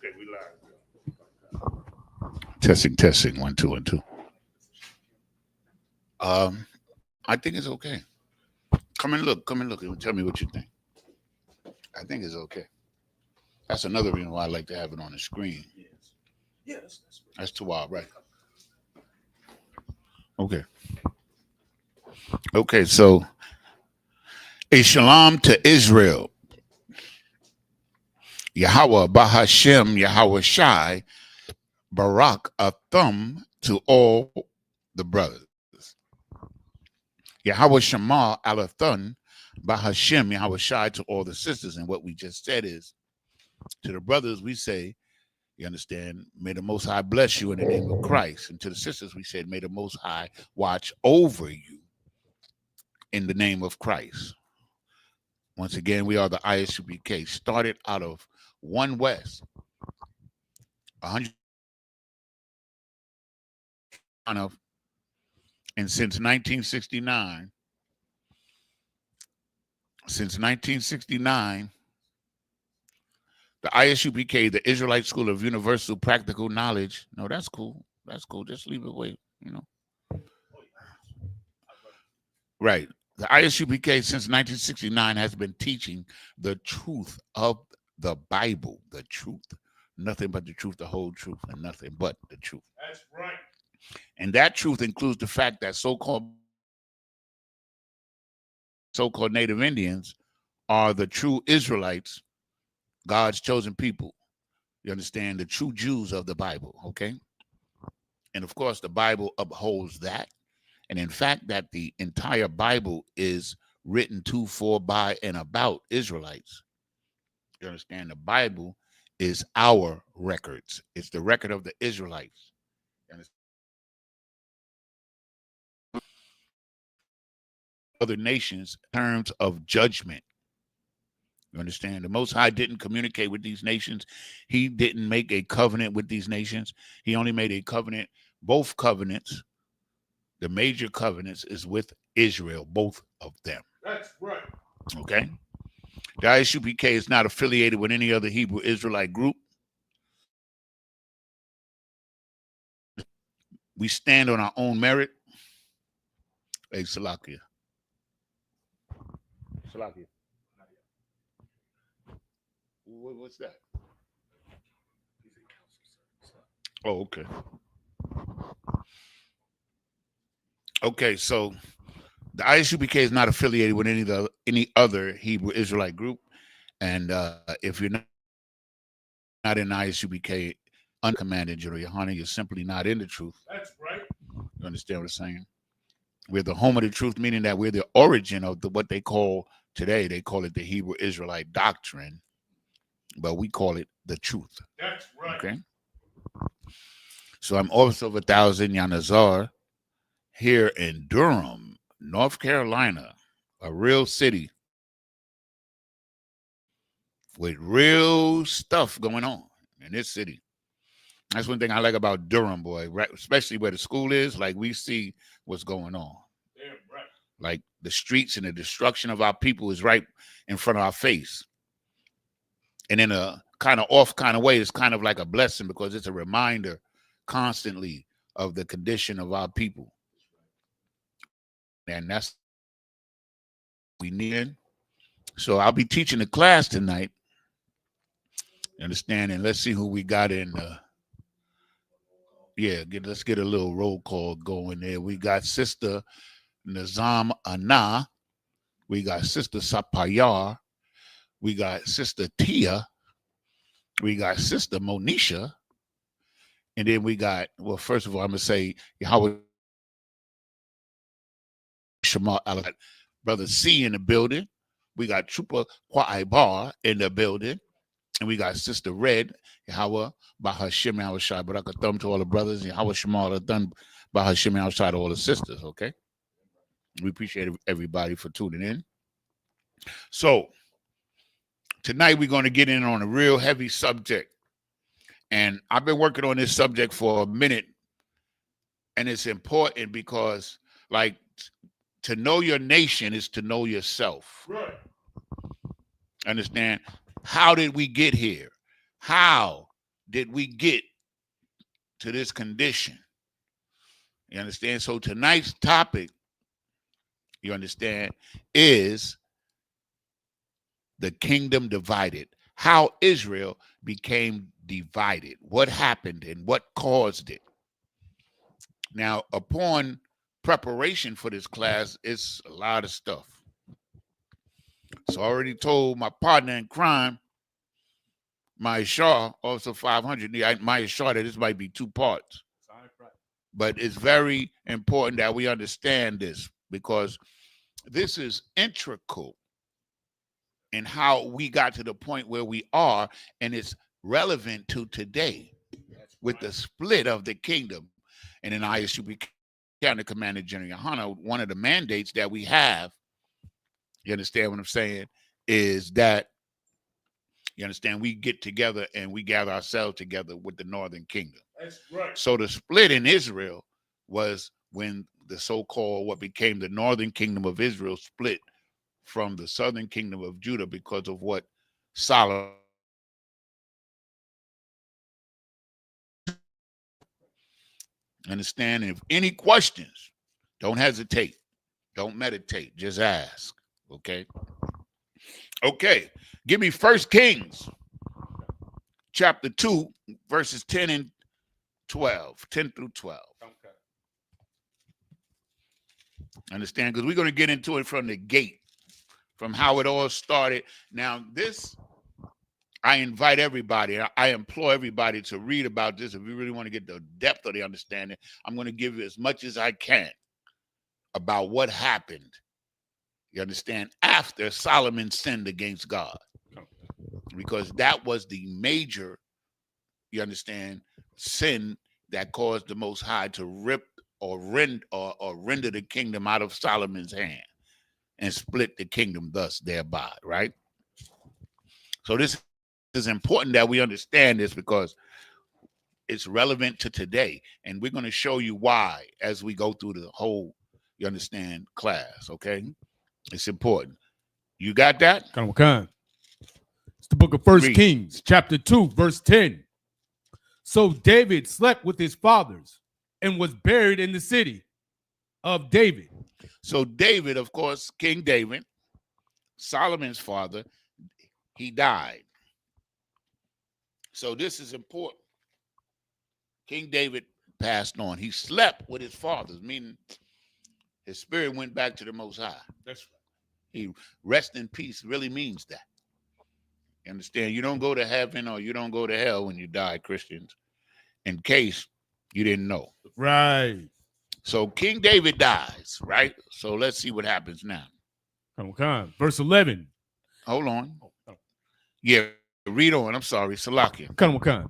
Okay, we live. Testing. 1, 2, and 2. I think it's okay. Come and look. And tell me what you think. I think it's okay. That's another reason why I like to have it on the screen. Yes. That's too wild, right? Okay. Okay, so a shalom to Israel. Yahweh Bahashem Yahweh Shai Barak a thumb to all the brothers. Yahweh Shema Alathun Bahashem Yahweh Shai to all the sisters. And what we just said is to the brothers, we say, you understand, may the Most High bless you in the name of Christ. And to the sisters, we said, may the Most High watch over you in the name of Christ. Once again, we are the ISUPK, started out of One West, 100 of, and since 1969, the ISUPK, the Israelite School of Universal Practical Knowledge. No, that's cool. That's cool. Just leave it away, you know. Right. The ISUPK since 1969 has been teaching the truth of the Bible, the truth, nothing but the truth, the whole truth, and nothing but the truth. That's right. And that truth includes the fact that so-called Native Indians are the true Israelites, God's chosen people. You understand? The true Jews of the Bible, okay? And of course, the Bible upholds that. And in fact, that the entire Bible is written to, for, by, and about Israelites. You understand? The Bible is our records. It's the record of the Israelites. Other nations in terms of judgment. You understand? The Most High didn't communicate with these nations. He didn't make a covenant with these nations. He only made a covenant. Both covenants, the major covenants, is with Israel, both of them. That's right. Okay? The ISUPK is not affiliated with any other Hebrew Israelite group. We stand on our own merit. Hey, Salakia. What's that? Oh, okay. Okay, so the ISUPK is not affiliated with any other Hebrew Israelite group. And if you're not in ISUPK, uncommanded, Yohana, you're simply not in the truth. That's right. You understand what I'm saying? We're the home of the truth, meaning that we're the origin of what they call today, they call it the Hebrew Israelite doctrine, but we call it the truth. That's right. Okay. So I'm Officer of 1,000 Yanazar here in Durham, North Carolina, a real city with real stuff going on in this city. That's one thing I like about Durham, boy, right? Especially where the school is. Like, we see what's going on. Damn right. Like, the streets and the destruction of our people is right in front of our face. And in a kind of off kind of way, it's kind of like a blessing because it's a reminder constantly of the condition of our people. And that's what we need. So I'll be teaching the class tonight. You understand? And let's see who we got in. Let's get a little roll call going there. We got Sister Nizam Ana. We got Sister Sapayar. We got Sister Tia. We got Sister Monisha. And then we got, well, first of all, I'm going to say Yahweh Shema Alat, Brother C in the building. We got Trooper Kwaibar in the building. And we got Sister Red, Yahweh Bahashem Yahweh Shai, but I could thumb to all the brothers, Yahweh Shema done Bahashem Yahweh Shai to all the sisters, okay? We appreciate everybody for tuning in. So, tonight we're going to get in on a real heavy subject. And I've been working on this subject for a minute. And it's important because, like, to know your nation is to know yourself. Right. Understand? How did we get here? How did we get to this condition? You understand? So tonight's topic, you understand, is the kingdom divided. How Israel became divided. What happened and what caused it? Now, upon preparation for this class, it's a lot of stuff. So I already told my partner in crime, Maya Shaw, also 500, Maya Shaw, that this might be two parts. But it's very important that we understand this, because this is integral in how we got to the point where we are, and it's relevant to today with the split of the kingdom. And in Isupk County Commander General Yohana, one of the mandates that we have, you understand what I'm saying, is that, you understand, we get together and we gather ourselves together with the Northern Kingdom. That's right. So the split in Israel was when the so-called, what became the Northern Kingdom of Israel, split from the Southern Kingdom of Judah because of what Solomon. Understand? If any questions, don't hesitate. Don't meditate. Just ask. Okay? Okay. Give me 1 Kings chapter 2, verses 10 and 12. 10 through 12. Okay. Understand? Because we're going to get into it from the gate, from how it all started. Now, this, I invite everybody, I implore everybody to read about this. If you really want to get the depth of the understanding, I'm going to give you as much as I can about what happened, you understand, after Solomon sinned against God. Because that was the major, you understand, sin that caused the Most High to rip or render the kingdom out of Solomon's hand and split the kingdom thus thereby, right? So this is important that we understand this, because it's relevant to today. And we're going to show you why as we go through the whole, you understand, class, okay? It's important. You got that? It's the book of 1 Kings, chapter 2, verse 10. So David slept with his fathers and was buried in the city of David. So David, of course, King David, Solomon's father, he died. So this is important. King David passed on. He slept with his fathers, meaning his spirit went back to the Most High. That's right. He rest in peace really means that. You understand? You don't go to heaven or you don't go to hell when you die, Christians, in case you didn't know. Right. So King David dies, right? So let's see what happens now. Come. Verse 11. Hold on. Yeah, read on. I'm sorry. Salakia. Come.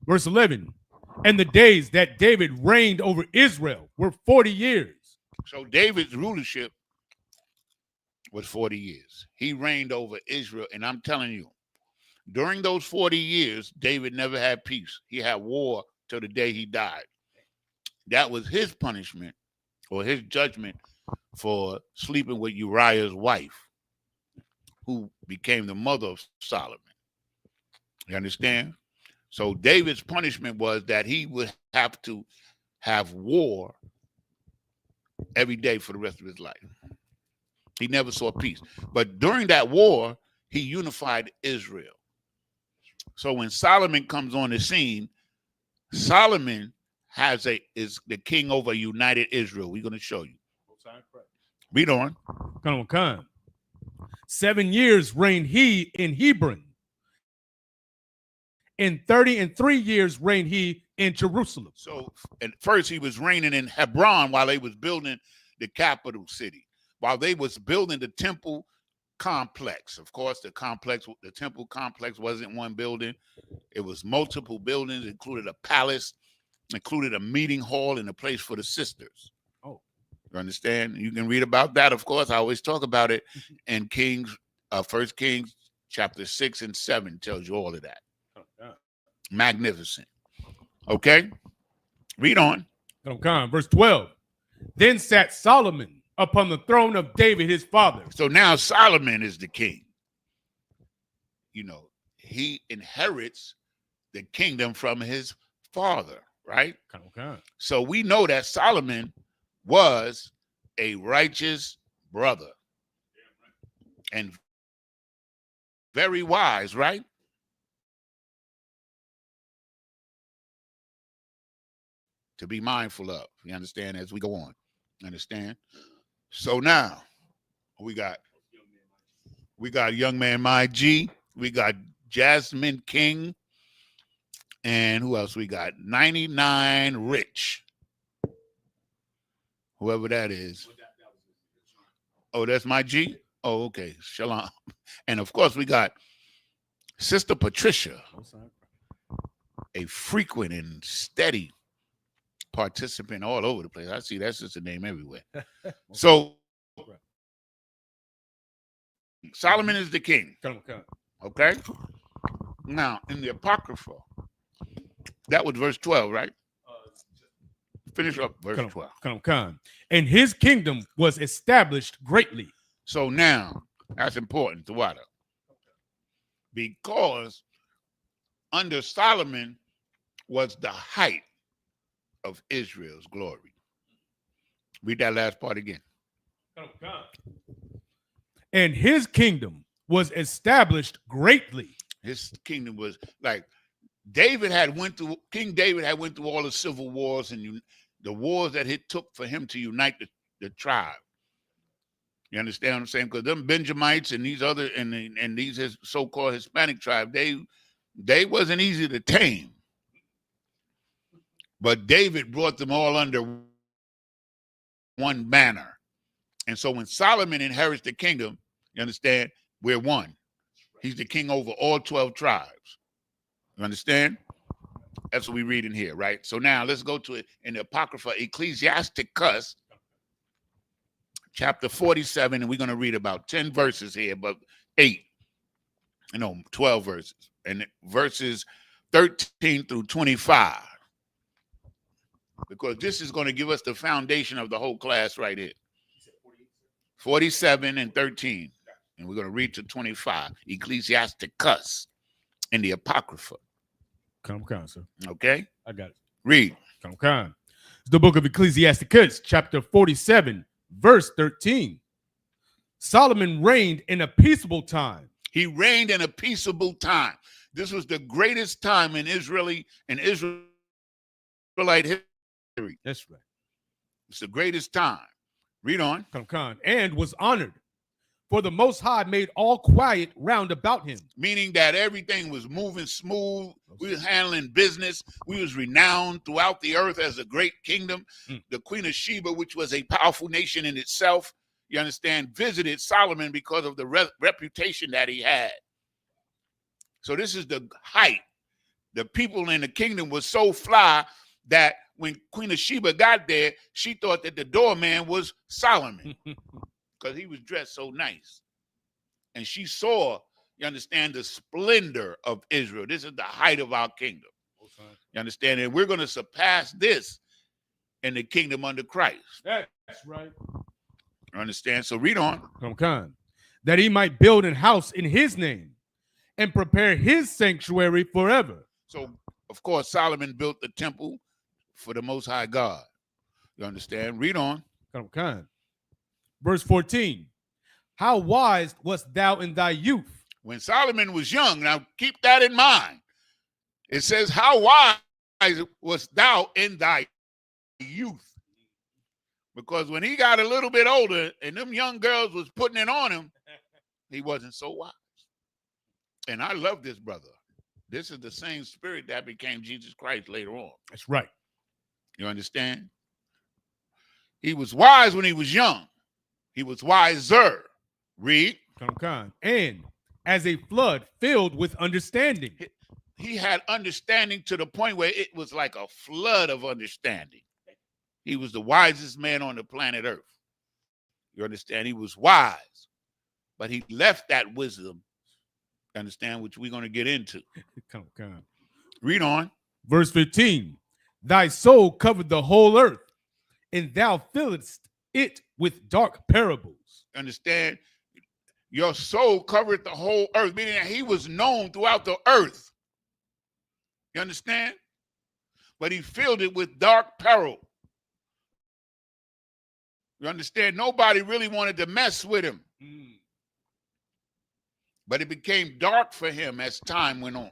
Verse 11. And the days that David reigned over Israel were 40 years. So David's rulership was 40 years. He reigned over Israel. And I'm telling you, during those 40 years, David never had peace. He had war till the day he died. That was his punishment or his judgment for sleeping with Uriah's wife, who became the mother of Solomon. You understand? So David's punishment was that he would have to have war every day for the rest of his life. He never saw peace. But during that war, he unified Israel. So when Solomon comes on the scene, Solomon is the king over united Israel. We're going to show you. Read on. Come. 7 years reigned he in Hebron. And 33 years reigned he in Jerusalem. So at first he was reigning in Hebron while they was building the capital city, while they was building the temple complex. Of course, the temple complex wasn't one building. It was multiple buildings, included a palace, included a meeting hall and a place for the sisters. Oh, you understand? You can read about that. Of course, I always talk about it in Kings, 1 Kings chapter 6 and 7 tells you all of that. Oh, yeah. Magnificent. Okay, read on. Verse 12. Then sat Solomon upon the throne of David his father. So now Solomon is the king. You know, he inherits the kingdom from his father, right? Okay. So we know that Solomon was a righteous brother and very wise, right? To be mindful of. You understand as we go on. Understand? So now we got young man My G, we got Jasmine King, and who else we got? 99 Rich. Whoever that is. Oh, that's My G? Oh, okay. Shalom. And of course we got Sister Patricia, a frequent and steady participant all over the place. I see that's just a name everywhere. So Solomon is the king. Okay. Now in the Apocrypha, that was verse 12, right? Finish up verse 12. And his kingdom was established greatly. So now that's important to water. Because under Solomon was the height of Israel's glory. Read that last part again. And his kingdom was established greatly. His kingdom was like King David had went through all the civil wars and the wars that it took for him to unite the tribe. You understand what I'm saying? Because them Benjamites and these other and these so-called Hispanic tribe, they wasn't easy to tame. But David brought them all under one banner. And so when Solomon inherits the kingdom, you understand, we're one. He's the king over all 12 tribes. You understand? That's what we read in here, right? So now let's go to it in the Apocrypha, Ecclesiasticus, chapter 47, and we're going to read about 10 verses here, but 12 verses, and verses 13 through 25. Because this is going to give us the foundation of the whole class right here. 47 and 13. And we're going to read to 25. Ecclesiasticus in the Apocrypha. Come, sir. Okay? I got it. Read. Come. It's the book of Ecclesiasticus, chapter 47, verse 13. Solomon reigned in a peaceable time. He reigned in a peaceable time. This was the greatest time in Israelite history. That's right. It's the greatest time. Read on. Come. And was honored. For the Most High made all quiet round about him. Meaning that everything was moving smooth. We was handling business. We was renowned throughout the earth as a great kingdom. The Queen of Sheba, which was a powerful nation in itself, you understand, visited Solomon because of the reputation that he had. So this is the height. The people in the kingdom was so fly that when Queen of Sheba got there, she thought that the doorman was Solomon. Because he was dressed so nice. And she saw, you understand, the splendor of Israel. This is the height of our kingdom. You understand? And we're going to surpass this in the kingdom under Christ. That's right. You understand? So read on. Come. That he might build a house in his name and prepare his sanctuary forever. So, of course, Solomon built the temple for the Most High God. You understand? Read on. Come. Verse 14, how wise wast thou in thy youth? When Solomon was young, now keep that in mind. It says, how wise wast thou in thy youth? Because when he got a little bit older and them young girls was putting it on him, he wasn't so wise. And I love this brother. This is the same spirit that became Jesus Christ later on. That's right. You understand? He was wise when he was young. He was wiser. Read. Come. And as a flood filled with understanding. He had understanding to the point where it was like a flood of understanding. He was the wisest man on the planet Earth. You understand? He was wise. But he left that wisdom, understand, which we're going to get into. Come. Read on. Verse 15. Thy soul covered the whole earth, and thou fillest it with dark parables. Understand? Your soul covered the whole earth, meaning that he was known throughout the earth. You understand? But he filled it with dark peril. You understand? Nobody really wanted to mess with him. But it became dark for him as time went on.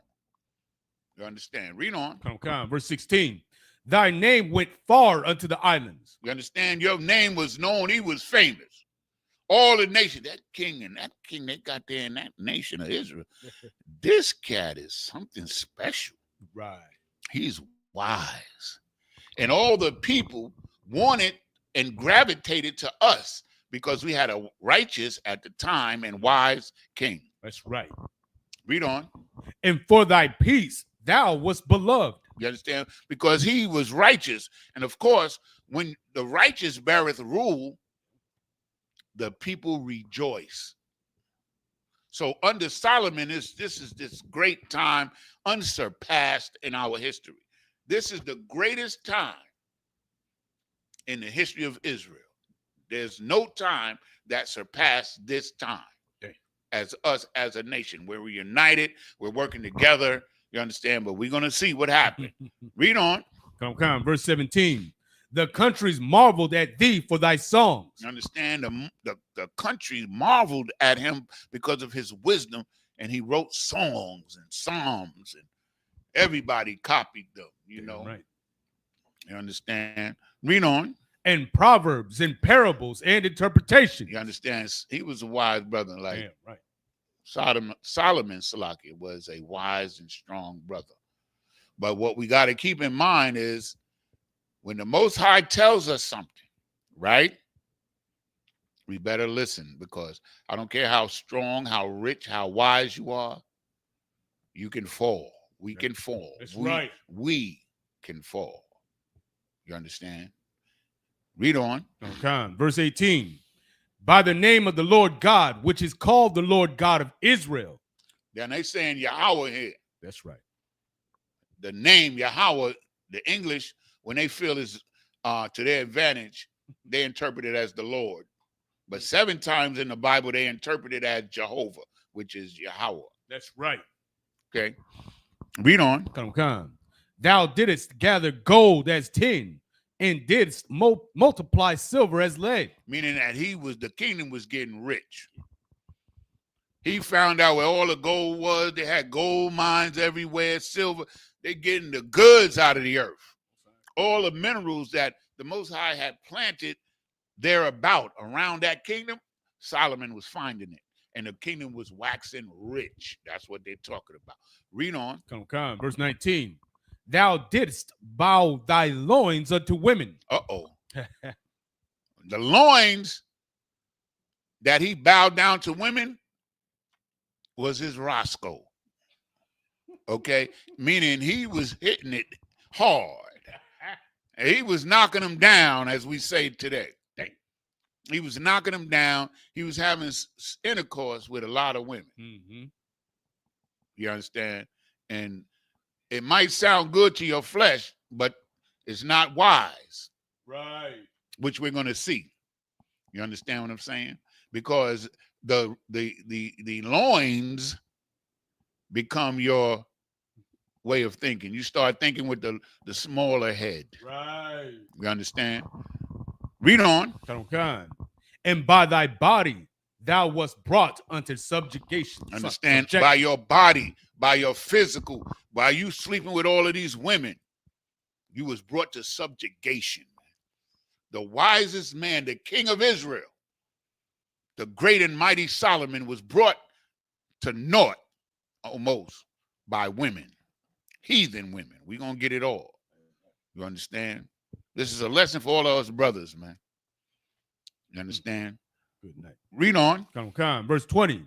You understand? Read on. Come. Verse 16. Thy name went far unto the islands. You understand? Your name was known. He was famous. All the nation, that king they got there in that nation of Israel. This cat is something special. Right. He's wise. And all the people wanted and gravitated to us because we had a righteous at the time and wise king. That's right. Read on. And for thy peace, thou wast beloved. You understand? Because he was righteous. And of course, when the righteous beareth rule, the people rejoice. So under Solomon, this is this great time unsurpassed in our history. This is the greatest time in the history of Israel. There's no time that surpassed this time as us as a nation. Where we're united, we're working together. You understand? But we're going to see what happened. Read on. Come. Verse 17. The countries marveled at thee for thy songs. You understand? The country marveled at him because of his wisdom, and he wrote songs and psalms, and everybody copied them, you know. Right. You understand? Read on. And proverbs and parables and interpretations. You understand? He was a wise brother. Like right. Solomon Salaki was a wise and strong brother. But what we got to keep in mind is when the Most High tells us something, right? We better listen, because I don't care how strong, how rich, how wise you are, you can fall. We can fall. That's right. We can fall. You understand? Read on. Okay. Verse 18. By the name of the Lord God, which is called the Lord God of Israel. Then they saying Yahweh here. That's right. The name Yahweh, the English, when they feel is to their advantage, they interpret it as the Lord. But 7 times in the Bible, they interpret it as Jehovah, which is Yahweh. That's right. Okay. Read on. Come. Thou didst gather gold as tin, and didst multiply silver as lead. Meaning that the kingdom was getting rich. He found out where all the gold was. They had gold mines everywhere, silver. They're getting the goods out of the earth. All the minerals that the Most High had planted thereabout around that kingdom, Solomon was finding it. And the kingdom was waxing rich. That's what they're talking about. Read on. Come. Verse 19. Thou didst bow thy loins unto women. Uh-oh. The loins that he bowed down to women was his Roscoe. Okay? Meaning he was hitting it hard. He was knocking them down, as we say today. He was knocking them down. He was having intercourse with a lot of women. Mm-hmm. You understand? And it might sound good to your flesh, but it's not wise. Right. Which we're going to see. You understand what I'm saying? Because the loins become your way of thinking. You start thinking with the smaller head. Right. You understand? Read on. Come. And by thy body thou wast brought unto subjugation. Understand? By your body, by your physical, by you sleeping with all of these women, you was brought to subjugation. The wisest man, the king of Israel, the great and mighty Solomon, was brought to naught almost by women, heathen women. We're going to get it all. You understand? This is a lesson for all of us brothers, man. You understand? Good night. Read on. Come. Verse 20.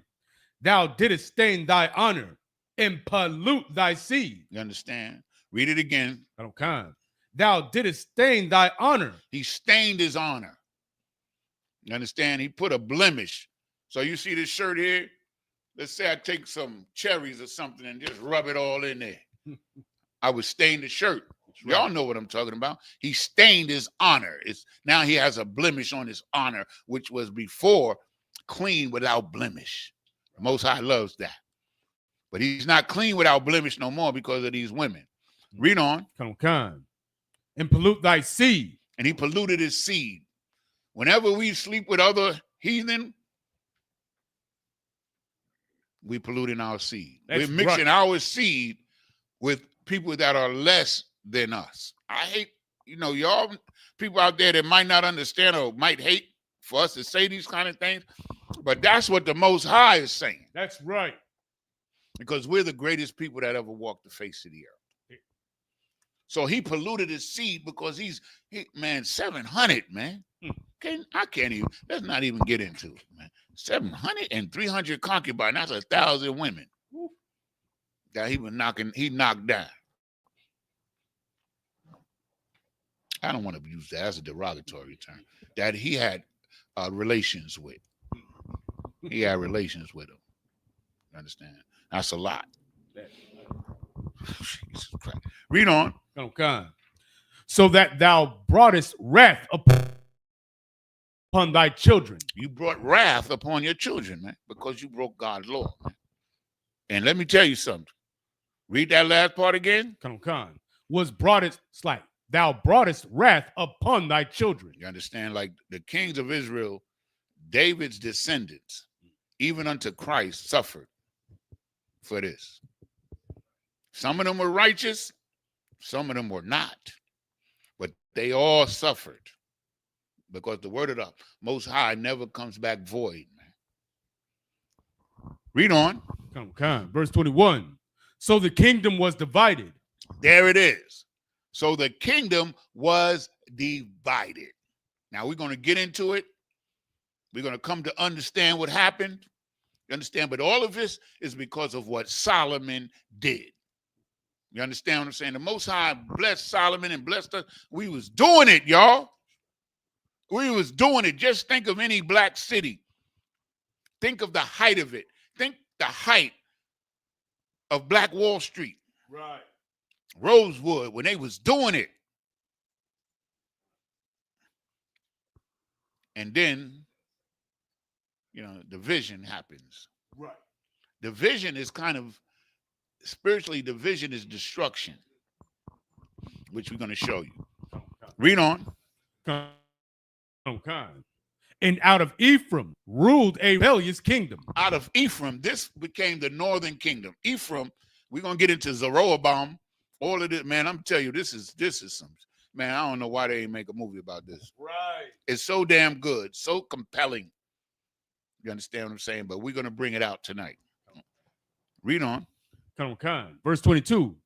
Thou didst stain thy honor and pollute thy seed. You understand? Read it again. Come. Thou didst stain thy honor. He stained his honor. You understand? He put a blemish. So you see this shirt here? Let's say I take some cherries or something and just rub it all in there. I would stain the shirt. Right. Y'all know what I'm talking about. He stained his honor. Now he has a blemish on his honor, which was before clean without blemish. The Most High loves that. But he's not clean without blemish no more because of these women. Read on. Come. And pollute thy seed. And he polluted his seed. Whenever we sleep with other heathen, we polluting our seed. That's We're mixing right. our seed with people that are less than us. I hate, y'all people out there that might not understand or might hate for us to say these kind of things, but that's what the Most High is saying. That's right. Because we're the greatest people that ever walked the face of the earth. So he polluted his seed because he's 700, man. I can't even, let's not even get into it, man. 700 and 300 concubines, that's 1,000 women that he knocked down. I don't want to use that as a derogatory term. That he had relations with. He had relations with them. You understand? That's a lot. Jesus Christ. Read on. Okay. So that thou broughtest wrath upon thy children. You brought wrath upon your children, man, because you broke God's law, man. And let me tell you something. Read that last part again. Thou broughtest wrath upon thy children. You understand? Like the kings of Israel, David's descendants, even unto Christ, suffered for this. Some of them were righteous, some of them were not. But they all suffered because the word of the Most High never comes back void, man. Read on. Verse 21. So the kingdom was divided. There it is. So the kingdom was divided. Now we're going to get into it. We're going to come to understand what happened. You understand? But all of this is because of what Solomon did. You understand what I'm saying? The Most High blessed Solomon and blessed us. We was doing it, y'all. We was doing it. Just think of any black city. Think of the height of it. Think the height of Black Wall Street. Right. Rosewood, when they was doing it. And then, division happens. Right. Division is kind of, spiritually, division is destruction, which we're going to show you. Read on. And out of Ephraim ruled a rebellious kingdom. Out of Ephraim, this became the northern kingdom. Ephraim, we're going to get into Zeroboam. All of this, man, I'm telling you, this is some, man, I don't know why they ain't make a movie about this. Right. It's so damn good, so compelling. You understand what I'm saying? But we're going to bring it out tonight. Read on. Verse 22.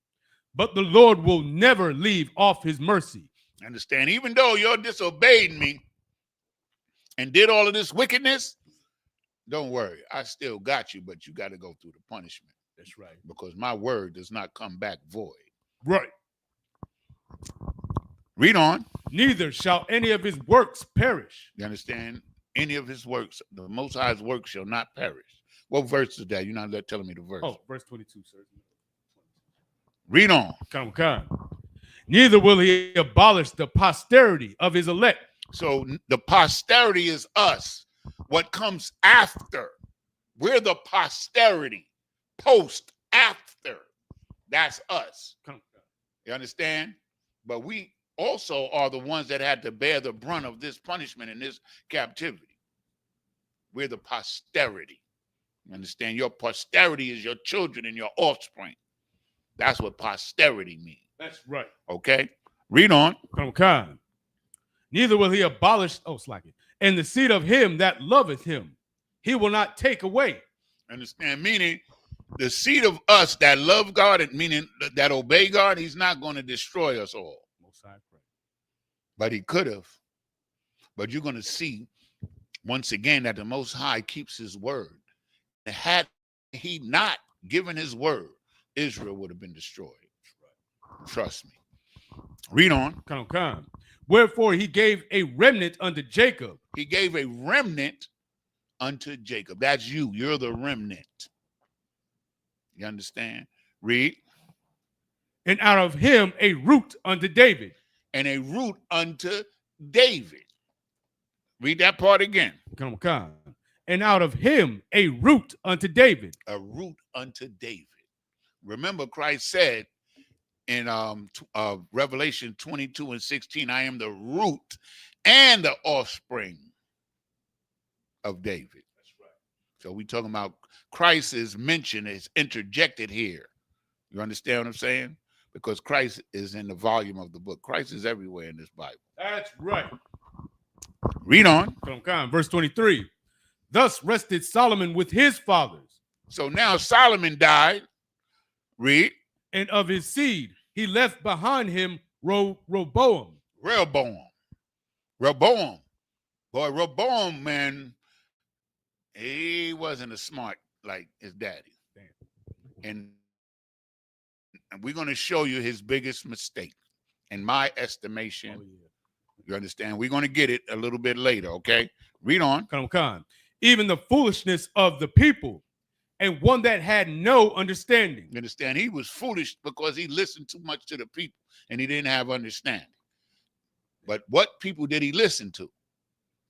But the Lord will never leave off his mercy. Understand? Even though you disobeyed me and did all of this wickedness, don't worry. I still got you, but you got to go through the punishment. That's right. Because my word does not come back void. Right. Read on. Neither shall any of his works perish. You understand? Any of his works, the Most High's works shall not perish. What verse is that? You're not telling me the verse. Oh, verse 22, sir. Read on. Neither will he abolish the posterity of his elect. So the posterity is us. What comes after. We're the posterity. Post, after. That's us. You understand? But we also are the ones that had to bear the brunt of this punishment and this captivity. We're the posterity. You understand? Your posterity is your children and your offspring. That's what posterity means. That's right. Okay? Read on. Neither will he abolish, and the seed of him that loveth him, he will not take away. Understand? Meaning, the seed of us that love God, and meaning that obey God, he's not going to destroy us all. But he could have. But you're going to see, once again, that the Most High keeps his word. Had he not given his word, Israel would have been destroyed. Trust me. Read on. Wherefore he gave a remnant unto Jacob. He gave a remnant unto Jacob. That's you. You're the remnant. You understand? Read. And out of him a root unto David. And a root unto David. Read that part again. And out of him a root unto David. A root unto David. Remember, Christ said, in Revelation 22:16, I am the root and the offspring of David. That's right. So we talking about Christ is mentioned, is interjected here. You understand what I'm saying? Because Christ is in the volume of the book. Christ is everywhere in this Bible. That's right. Read on. Verse 23. Thus rested Solomon with his fathers. So now Solomon died. Read. And of his seed, he left behind him Rehoboam. Boy, Rehoboam, man, he wasn't as smart like his daddy. And we're going to show you his biggest mistake, in my estimation. Oh, yeah. You understand? We're going to get it a little bit later, okay? Read on. Even the foolishness of the people, and one that had no understanding. You understand? He was foolish because he listened too much to the people and he didn't have understanding. But what people did he listen to?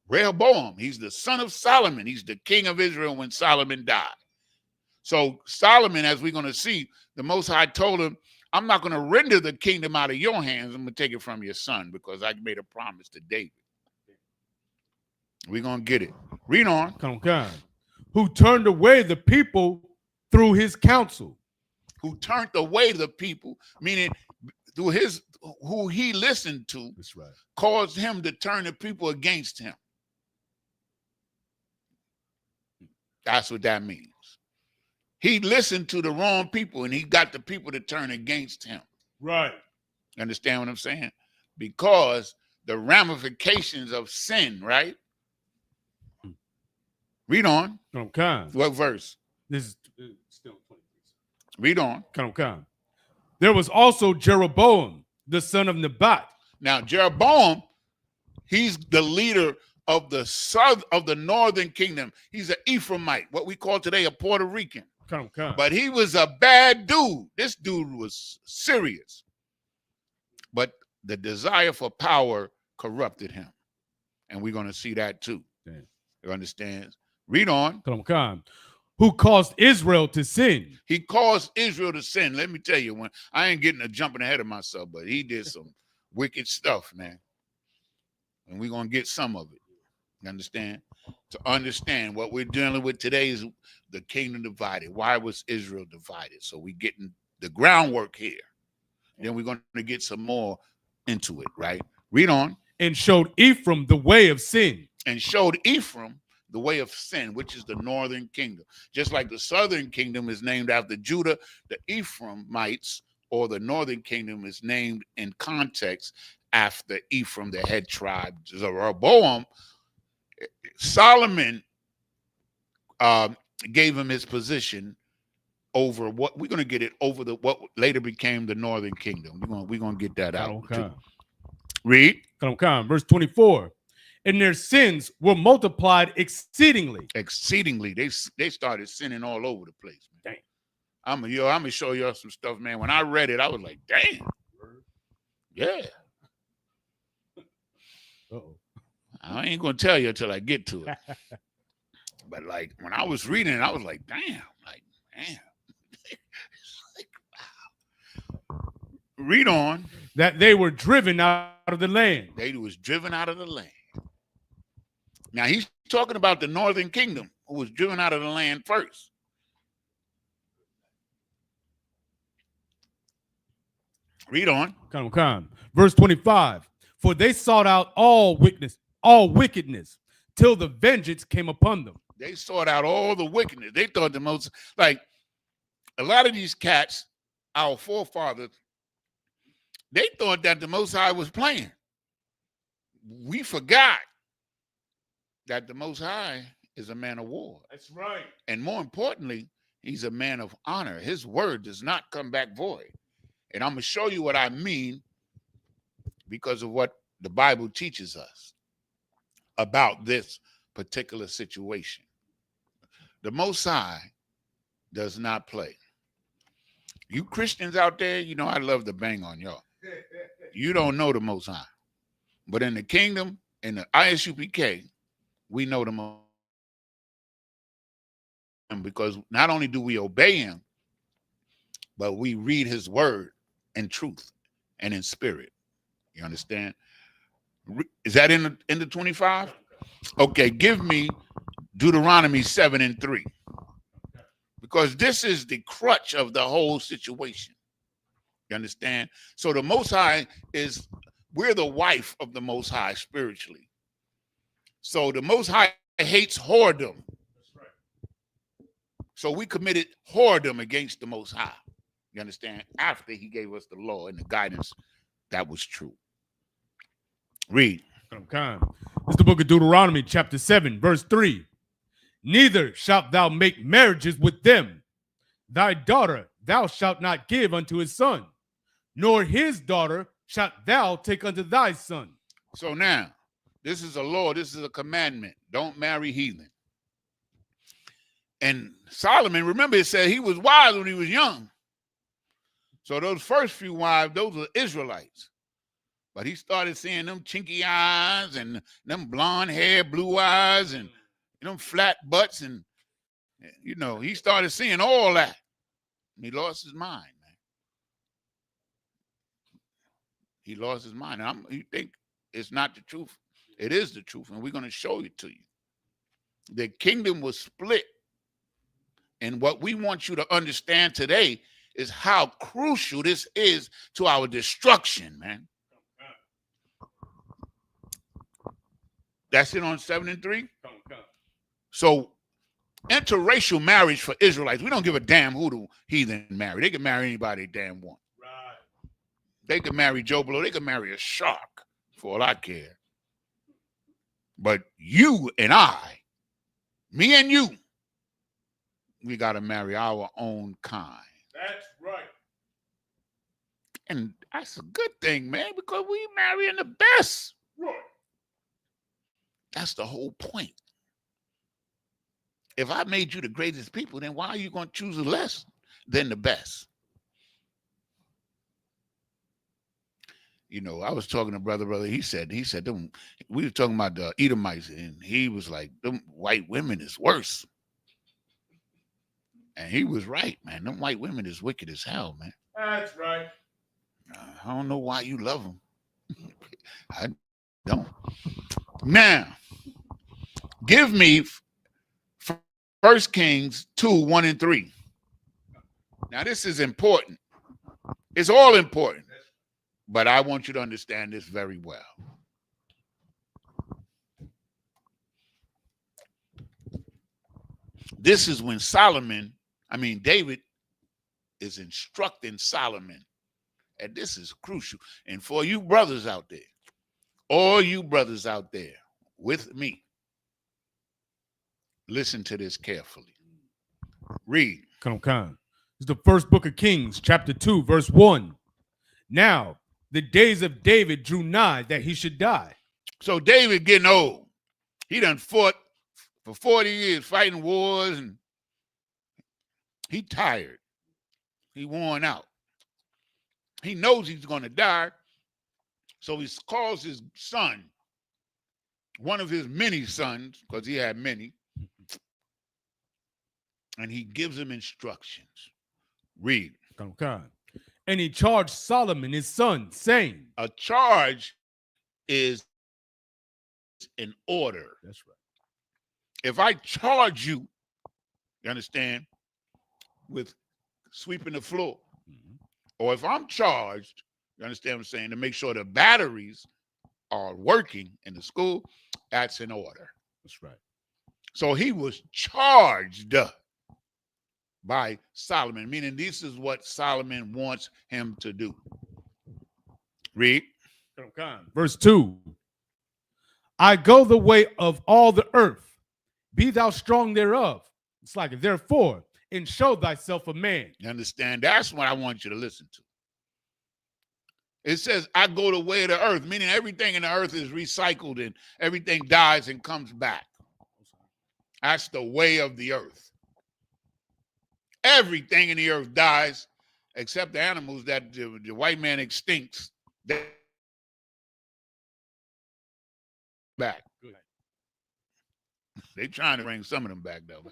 Rehoboam. He's the son of Solomon. He's the king of Israel when Solomon died. So Solomon, as we're going to see, the Most High told him, I'm not going to render the kingdom out of your hands. I'm going to take it from your son because I made a promise to David. We're going to get it. Read on. Who turned away the people through his counsel. Who turned away the people, meaning through his, who he listened to, that's right, caused him to turn the people against him. That's what that means. He listened to the wrong people and he got the people to turn against him. Right. Understand what I'm saying? Because the ramifications of sin, right? Read on. What verse? This is still 23. Read on. There was also Jeroboam, the son of Nebat. Now, Jeroboam, he's the leader of the south of the northern kingdom. He's an Ephraimite, what we call today a Puerto Rican. But he was a bad dude. This dude was serious. But the desire for power corrupted him. And we're going to see that too. Damn. You understand? Read on. Who caused Israel to sin. He caused Israel to sin. Let me tell you, when I ain't getting a jumping ahead of myself, but he did some wicked stuff, man. And we're going to get some of it. You understand? To understand what we're dealing with today is the kingdom divided. Why was Israel divided? So we're getting the groundwork here. Then we're going to get some more into it, right? Read on. And showed Ephraim the way of sin. And showed Ephraim the way of sin, which is the northern kingdom. Just like the southern kingdom is named after Judah, the Ephraimites, or the northern kingdom, is named in context after Ephraim, the head tribe. Rehoboam, Solomon gave him his position over what we're going to get it over the what later became the northern kingdom. We're going to get that out. Read. Verse 24. And their sins were multiplied exceedingly. Exceedingly. They started sinning all over the place, man. Damn. I'm gonna show y'all some stuff, man. When I read it, I was like, damn. Yeah. Uh-oh. I ain't gonna tell you until I get to it. But like when I was reading it, I was like, damn. Like, wow. Read on. That they were driven out of the land. They was driven out of the land. Now, he's talking about the northern kingdom who was driven out of the land first. Read on. Verse 25. For they sought out all wickedness, till the vengeance came upon them. They sought out all the wickedness. They thought the most, like, a lot of these cats, our forefathers, they thought that the Most High was playing. We forgot that the Most High is a man of war. That's right. And more importantly, he's a man of honor. His word does not come back void. And I'm going to show you what I mean because of what the Bible teaches us about this particular situation. The Most High does not play. You Christians out there, you know I love to bang on y'all. You don't know the Most High. But in the kingdom, in the Isupk, we know the Most High because not only do we obey him, but we read his word in truth and in spirit. You understand? Is that in the 25? Okay, give me Deuteronomy 7 and 3. Because this is the crutch of the whole situation. You understand? So the Most High is, we're the wife of the Most High spiritually. So the Most High hates whoredom. So we committed whoredom against the Most High. You understand? After he gave us the law and the guidance that was true. Read. It's the book of Deuteronomy, chapter 7, verse 3. Neither shalt thou make marriages with them. Thy daughter thou shalt not give unto his son, nor his daughter shalt thou take unto thy son. So now, this is a law, this is a commandment. Don't marry heathen. And Solomon, remember it said he was wise when he was young. So those first few wives, those were Israelites. But he started seeing them chinky eyes and them blonde hair, blue eyes, and them flat butts. And, you know, he started seeing all that. And he lost his mind, man. He lost his mind. You think it's not the truth. It is the truth, and we're going to show it to you. The kingdom was split. And what we want you to understand today is how crucial this is to our destruction, man. That's it on 7 and 3? So interracial marriage for Israelites, we don't give a damn who the heathen marry. They can marry anybody they damn want. Right. They can marry Joe Blow. They can marry a shark, for all I care. But you and I, me and you, we got to marry our own kind. That's right. And that's a good thing, man, because we marrying the best. Right. That's the whole point. If I made you the greatest people, then why are you going to choose less than the best? You know, I was talking to brother. He said, them, we were talking about the Edomites, and he was like, them white women is worse. And he was right, man. Them white women is wicked as hell, man. That's right. I don't know why you love them. I don't. Now, give me 1 Kings 2, 1 and 3. Now, this is important. It's all important. But I want you to understand this very well. This is when David is instructing Solomon. And this is crucial. And for you brothers out there, all you brothers out there with me, listen to this carefully. Read. It's the first book of Kings, chapter 2, verse 1. Now, the days of David drew nigh that he should die. So David getting old. He done fought for 40 years fighting wars, and he tired. He worn out. He knows he's going to die. So he calls his son, one of his many sons, because he had many, and he gives him instructions. Read. And he charged Solomon his son, saying, a charge is an order. That's right. If I charge you, you understand, with sweeping the floor, or if I'm charged, you understand what I'm saying, to make sure the batteries are working in the school, that's an order. That's right. So he was charged by Solomon, meaning this is what Solomon wants him to do. Read. Verse 2. I go the way of all the earth. Be thou strong thereof. It's like, therefore, and show thyself a man. You understand? That's what I want you to listen to. It says, I go the way of the earth, meaning everything in the earth is recycled and everything dies and comes back. That's the way of the earth. Everything in the earth dies except the animals that the white man extincts. Back. They trying to bring some of them back, though.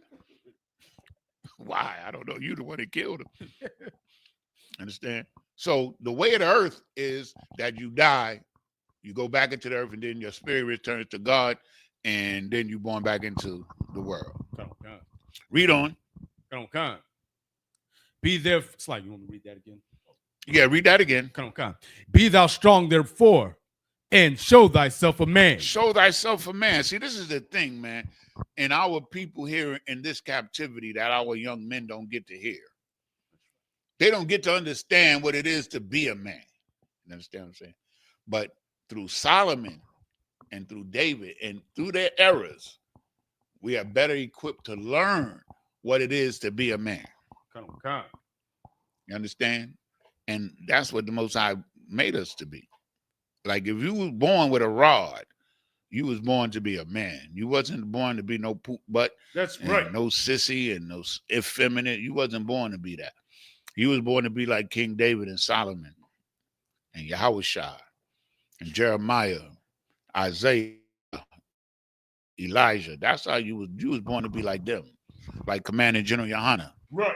Why? I don't know. You the one that killed them. Understand? So the way of the earth is that you die, you go back into the earth, and then your spirit returns to God, and then you're born back into the world. Come on, come. Read on. Come on, come. Be there. Slide, you want me to read that again? Yeah, read that again. Come on, come. Be thou strong, therefore, and show thyself a man. Show thyself a man. See, this is the thing, man. And our people here in this captivity that our young men don't get to hear. They don't get to understand what it is to be a man. You understand what I'm saying? But through Solomon and through David and through their eras, we are better equipped to learn what it is to be a man. Come on, come. You understand? And that's what the Most High made us to be. Like if you was born with a rod, you was born to be a man. You wasn't born to be no poop butt. That's right. No sissy and no effeminate. You wasn't born to be that. You was born to be like King David and Solomon and Yahushua and Jeremiah, Isaiah, Elijah. That's how you was born to be like them, like Commander General Yohana. Right.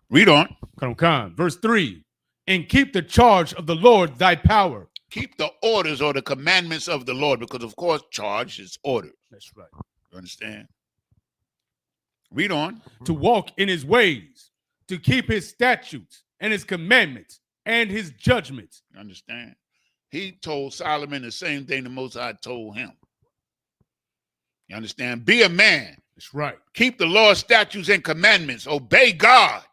Read on. Come. Verse 3. And keep the charge of the Lord thy power. Keep the orders or the commandments of the Lord, because of course charge is order. That's right. You understand? Read on. To walk in his ways, to keep his statutes and his commandments and his judgments. You understand? He told Solomon the same thing the Most High told him. You understand? Be a man. That's right. Keep the law, statutes, and commandments. Obey God.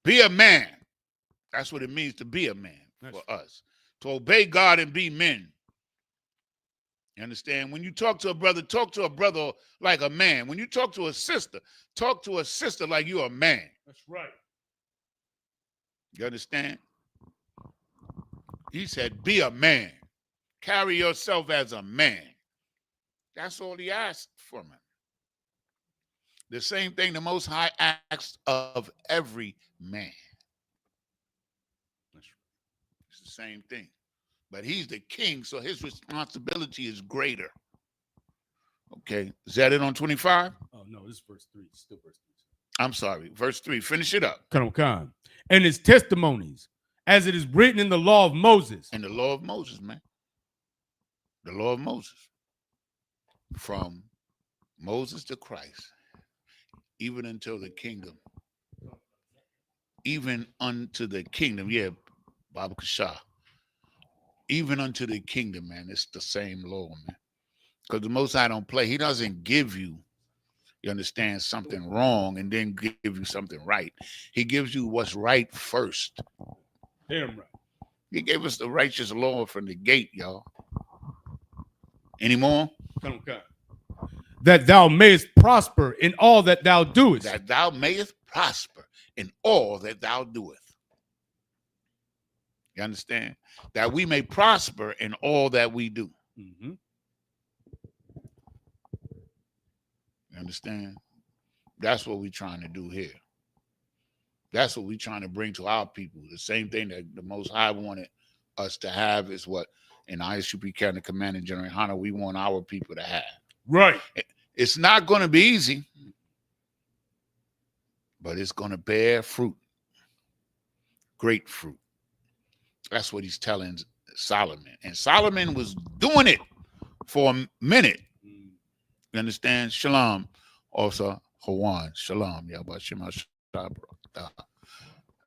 Be a man. That's what it means to be a man for us. To obey God and be men. You understand? When you talk to a brother like a man. When you talk to a sister like you're a man. That's right. You understand? He said, be a man. Carry yourself as a man. That's all he asked from him. The same thing the Most High asks of every man. It's the same thing. But he's the king, so his responsibility is greater. Okay. Is that it on 25? Oh, no, this is verse 3. It's still verse 3. I'm sorry. Verse 3. Finish it up. Come. And his testimonies, as it is written in the law of Moses. And the law of Moses, man. The law of Moses. From Moses to Christ. Even until the kingdom. Even unto the kingdom. Yeah, Baba Kasha. Even unto the kingdom, man. It's the same law, man. Because the Most High don't play. He doesn't give you, you understand, something wrong and then give you something right. He gives you what's right first. Damn right. He gave us the righteous law from the gate, y'all. Any more? Come. That thou mayest prosper in all that thou doest. That thou mayest prosper in all that thou doest. You understand? That we may prosper in all that we do. Mm-hmm. You understand? That's what we're trying to do here. That's what we're trying to bring to our people. The same thing that the Most High wanted us to have is what in Isupk County Commander General Hana we want our people to have. Right. It's not going to be easy, but it's going to bear fruit. Great fruit. That's what he's telling Solomon. And Solomon was doing it for a minute. You understand? Shalom. Also, Hawan. Shalom.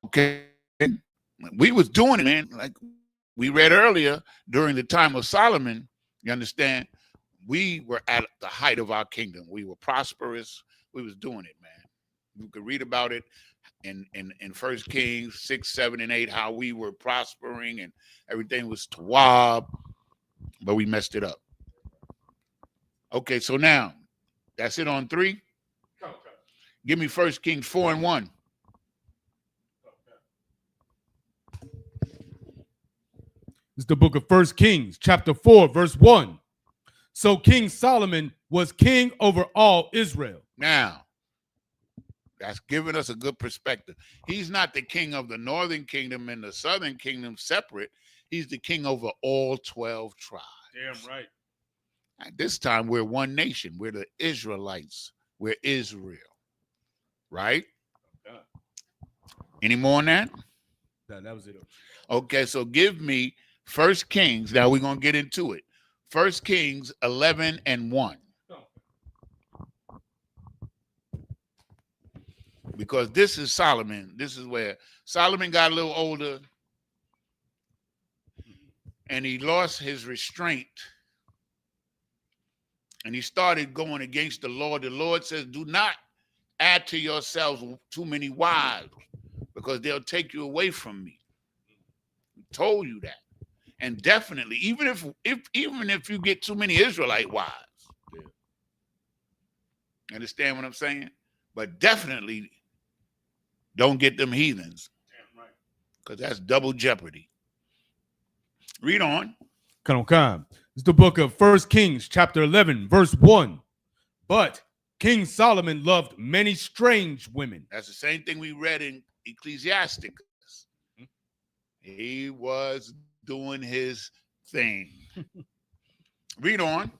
Okay. We was doing it, man. Like we read earlier, during the time of Solomon, you understand? We were at the height of our kingdom. We were prosperous. We was doing it, man. You could read about it in 1 Kings 6, 7, and 8, how we were prospering and everything was tawab, but we messed it up. Okay, so now that's it on 3. Give me 1 Kings 4 and 1. It's the book of 1 Kings, chapter 4, verse 1. So King Solomon was king over all Israel. Now, that's giving us a good perspective. He's not the king of the northern kingdom and the southern kingdom separate. He's the king over all 12 tribes. Damn right. At this time, we're one nation. We're the Israelites. We're Israel. Right? Any more on that? That was it. Okay, so give me First Kings. Now we're gonna get into it. First Kings 11:1. Because this is Solomon. This is where Solomon got a little older and he lost his restraint. And he started going against the Lord. The Lord says, do not add to yourselves too many wives because they'll take you away from me. I told you that. And definitely, even if you get too many Israelite wives, understand what I'm saying? But definitely don't get them heathens, because that's double jeopardy. Read on. Come. It's the book of First Kings, chapter 11, verse 1. But King Solomon loved many strange women. That's the same thing we read in Ecclesiasticus. He was doing his thing. Read on.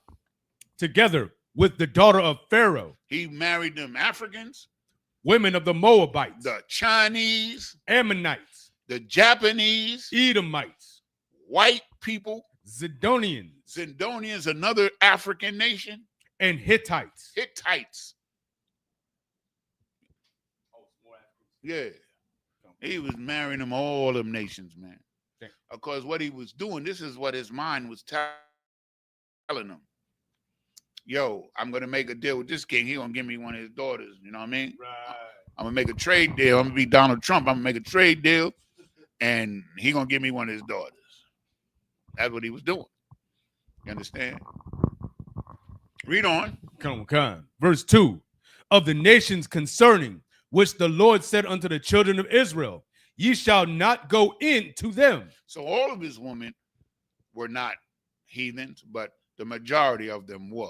Together with the daughter of Pharaoh. He married them Africans, women of the Moabites, the Chinese, Ammonites, the Japanese, Edomites, white people, Zidonians, another African nation, and Hittites. Yeah. He was marrying them, all them nations, man. Of course, what he was doing, this is what his mind was telling him. Yo, I'm going to make a deal with this king. He going to give me one of his daughters. You know what I mean? Right. I'm going to make a trade deal. I'm going to be Donald Trump. I'm going to make a trade deal, and he going to give me one of his daughters. That's what he was doing. You understand? Read on. Come. Verse 2. Of the nations concerning which the Lord said unto the children of Israel, ye shall not go in to them. So all of his women were not heathens, but the majority of them were.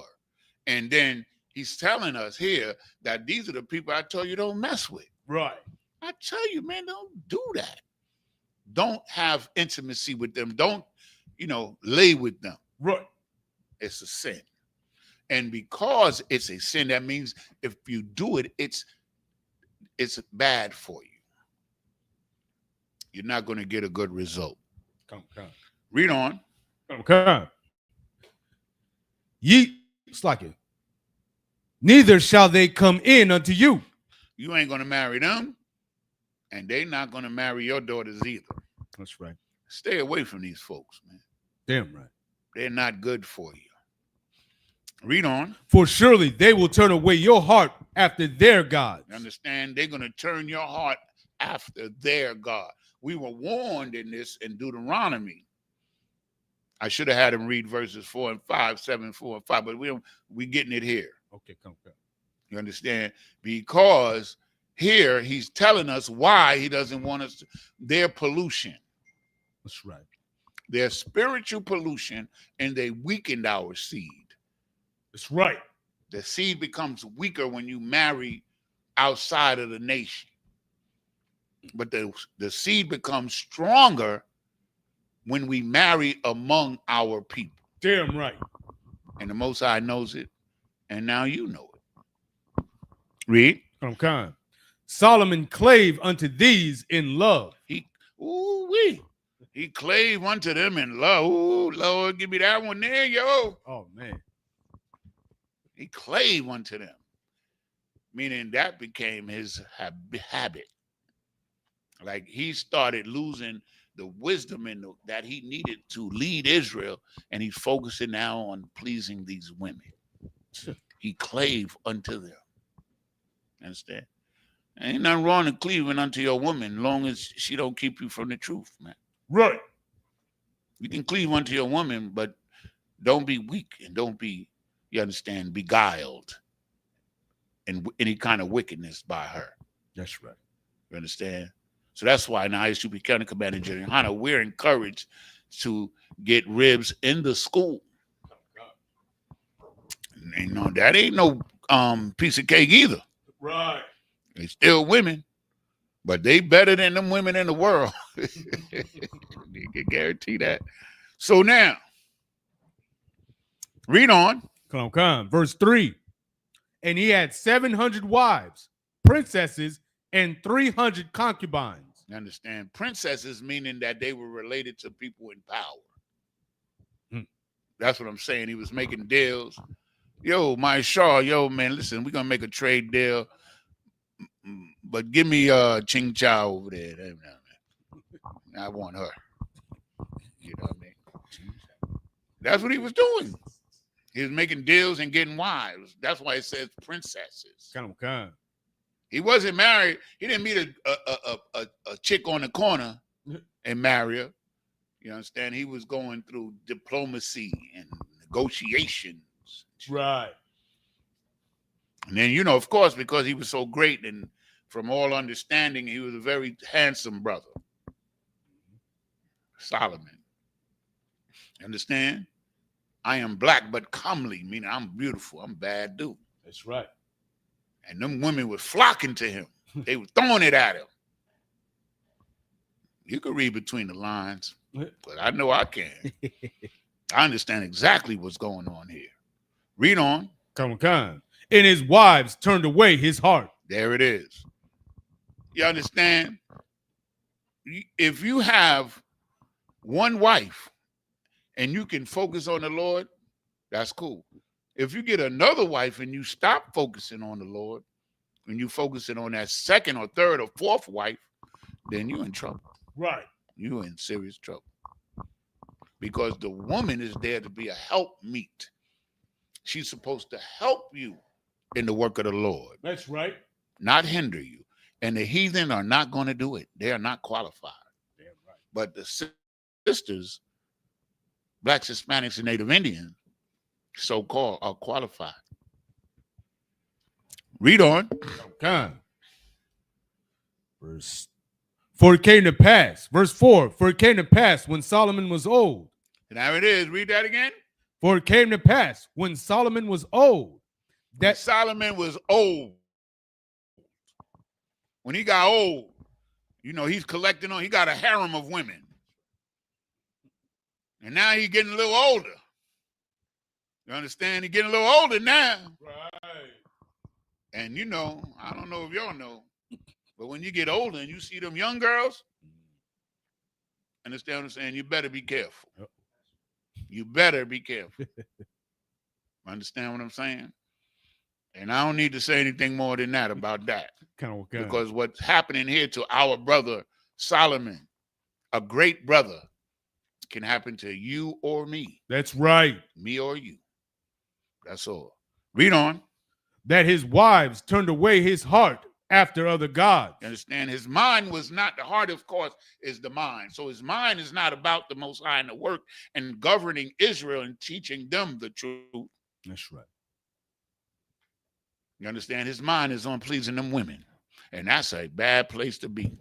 And then he's telling us here that these are the people I told you don't mess with. Right. I tell you, man, don't do that. Don't have intimacy with them. Don't, lay with them. Right. It's a sin. And because it's a sin, that means if you do it, it's bad for you. You're not going to get a good result. Come. Read on. Come. Ye, slack. Neither shall they come in unto you. You ain't going to marry them, and they're not going to marry your daughters either. That's right. Stay away from these folks, man. Damn right. They're not good for you. Read on. For surely they will turn away your heart after their gods. You understand? They're going to turn your heart after their God. We were warned in this in Deuteronomy. I should have had him read verses 4 and 5, 7, 4 and 5, but we getting it here. Okay, come. You understand? Because here he's telling us why he doesn't want us to, their pollution. That's right. Their spiritual pollution, and they weakened our seed. That's right. The seed becomes weaker when you marry outside of the nation. But the seed becomes stronger when we marry among our people. Damn right. And the Most High knows it, and now you know it. Read. Come. Solomon clave unto these in love. He clave unto them in love. Ooh, Lord, give me that one there, yo. Oh, man. He clave unto them, meaning that became his habit. Like he started losing the wisdom that he needed to lead Israel, and he's focusing now on pleasing these women. He clave unto them. Understand? Ain't nothing wrong in cleaving unto your woman, long as she don't keep you from the truth, man. Right. You can cleave unto your woman, but don't be weak and don't be, you understand, beguiled in any kind of wickedness by her. That's right. You understand? So that's why now Isupk County Commander General Hunter, we're encouraged to get ribs in the school. And, that ain't no piece of cake either. Right. They still women, but they better than them women in the world. You can guarantee that. So now, read on. Come. Verse 3. And he had 700 wives, princesses, and 300 concubines. You understand? Princesses meaning that they were related to people in power. Hmm. That's what I'm saying. He was making deals. Yo, my Shaw, yo, man, listen, we're gonna make a trade deal. But give me Ching Chow over there. I want her. You know what I mean? That's what he was doing. He was making deals and getting wives. That's why it says princesses. Kind. He wasn't married. He didn't meet a chick on the corner and marry her. You understand? He was going through diplomacy and negotiations. Right. And then, you know, of course, because he was so great and from all understanding, he was a very handsome brother. Solomon. Understand? I am black but comely, meaning I'm beautiful. I'm bad dude. That's right. And them women were flocking to him. They were throwing it at him. You could read between the lines, but I know I can. I understand exactly what's going on here. Read on. Come. And his wives turned away his heart. There it is. You understand? If you have one wife and you can focus on the Lord, that's cool. If you get another wife and you stop focusing on the Lord, and you focusing on that second or third or fourth wife, then you're in trouble. Right. You're in serious trouble. Because the woman is there to be a helpmeet. She's supposed to help you in the work of the Lord. That's right. Not hinder you. And the heathen are not going to do it. They are not qualified. Damn right. But the sisters, blacks, Hispanics, and Native Indians, so-called, are qualified. Read on. Okay. For it came to pass, verse 4, for it came to pass when Solomon was old. And there it is. Read that again. For it came to pass when Solomon was old. That Solomon was old. When he got old, you know, he's collecting on, he got a harem of women. And now he's getting a little older. You understand? He's getting a little older now. Right. And you know, I don't know if y'all know, but when you get older and you see them young girls, understand what I'm saying? You better be careful. Yep. You better be careful. Understand what I'm saying? And I don't need to say anything more than that about that. Because what's happening here to our brother Solomon, a great brother, can happen to you or me. That's right. Me or you. That's all. Read on. That his wives turned away his heart after other gods. You understand? His mind was not, the heart, of course, is the mind. So his mind is not about the Most High and the work and governing Israel and teaching them the truth. That's right. You understand? His mind is on pleasing them women. And that's a bad place to be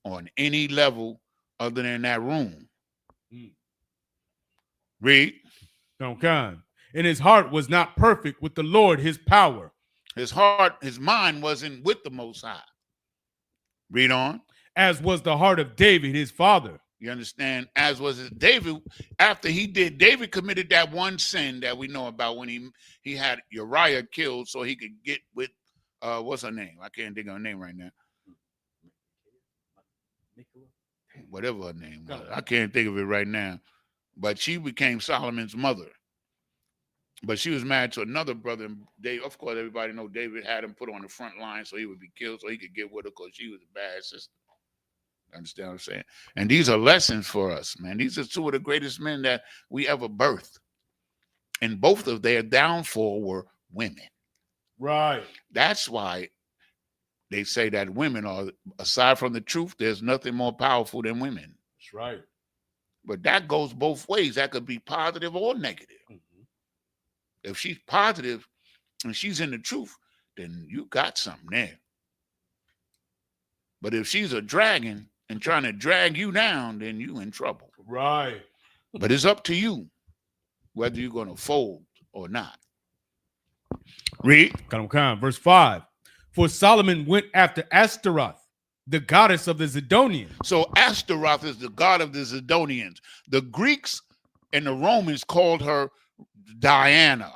on any level other than that room. Read. Okay. And his heart was not perfect with the Lord, his power. His heart, his mind wasn't with the Most High. Read on. As was the heart of David, his father. You understand? As was it David, after he did, David committed that one sin that we know about when he had Uriah killed so he could get with, what's her name? I can't think of her name right now. Whatever her name was. I can't think of it right now. But she became Solomon's mother. But she was married to another brother. And they, of course, everybody know David had him put on the front line so he would be killed so he could get with her because she was a bad sister. Understand what I'm saying? And these are lessons for us, man. These are two of the greatest men that we ever birthed. And both of their downfall were women. Right. That's why they say that women are, aside from the truth, there's nothing more powerful than women. That's right. But that goes both ways. That could be positive or negative. Mm-hmm. If she's positive and she's in the truth, then you got something there. But if she's a dragon and trying to drag you down, then you in trouble. Right. But it's up to you whether you're going to fold or not. Read. Verse 5. For Solomon went after Ashtaroth, the goddess of the Zidonians. So Ashtaroth is the god of the Zidonians. The Greeks and the Romans called her Diana.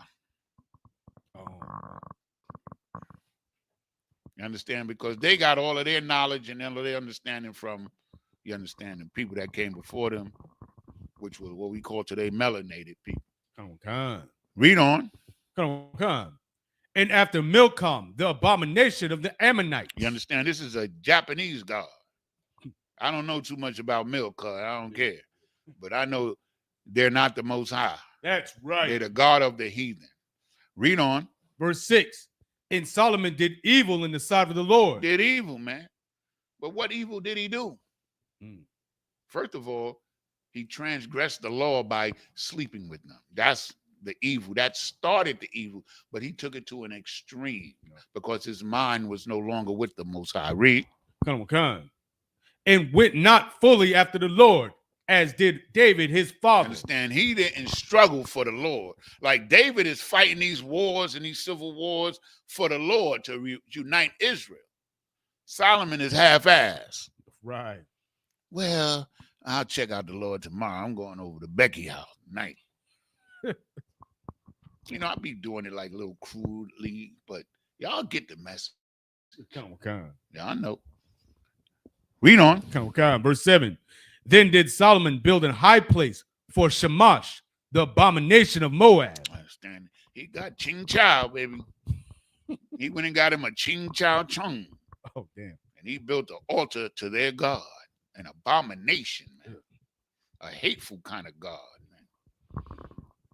Oh. You understand? Because they got all of their knowledge and all of their understanding from, you understand, the people that came before them, which was what we call today melanated people. Come on. Read on. Come. And after Milcom, the abomination of the Ammonites. You understand? This is a Japanese god. I don't know too much about Milka. I don't care. But I know they're not the Most High. That's right. They're the god of the heathen. Read on. Verse 6. And Solomon did evil in the sight of the Lord. Did evil, man. But what evil did he do? First of all, he transgressed the law by sleeping with them. That's the evil. That started the evil, but he took it to an extreme because his mind was no longer with the Most High. Read. Come. And went not fully after the Lord, as did David his father. Understand? He didn't struggle for the Lord. Like David is fighting these wars and these civil wars for the Lord to unite Israel. Solomon is half-assed. Right. Well, I'll check out the Lord tomorrow. I'm going over to Becky house tonight. You know, I'll be doing it like a little crudely, but y'all get the message. Come. Yeah, I know. Read on. Come. Verse 7. Then did Solomon build a high place for Shamash, the abomination of Moab. I understand. He got Ching Chow, baby. He went and got him a Ching Chow Chung. Oh, damn. And he built an altar to their God, an abomination, man. A hateful kind of God, man.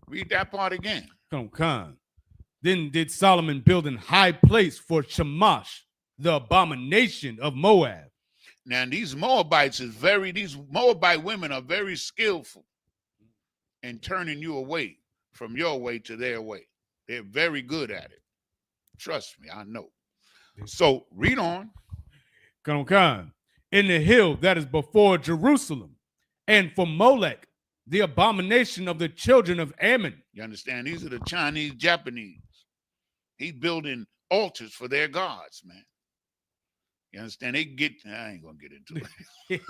Read that part again. Come. Then did Solomon build a high place for Shamash, the abomination of Moab. Now, these Moabite women are very skillful in turning you away from your way to their way. They're very good at it. Trust me, I know. So read on. Come. In the hill that is before Jerusalem, and for Molech, the abomination of the children of Ammon. You understand? These are the Chinese, Japanese. He's building altars for their gods, man. You understand? I ain't gonna get into it.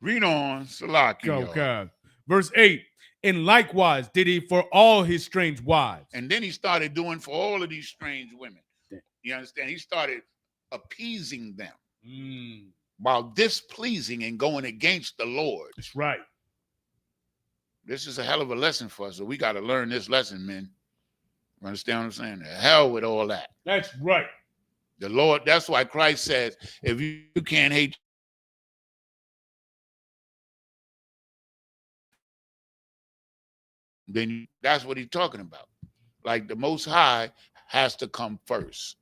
Read on, Salaki. Verse 8. And likewise did he for all his strange wives. And then he started doing for all of these strange women. You understand? He started appeasing them while displeasing and going against the Lord. That's right. This is a hell of a lesson for us. So we got to learn this lesson, man. You understand what I'm saying? The hell with all that. That's right. The Lord, that's why Christ says, if you can't hate, then that's what he's talking about. Like the Most High has to come first,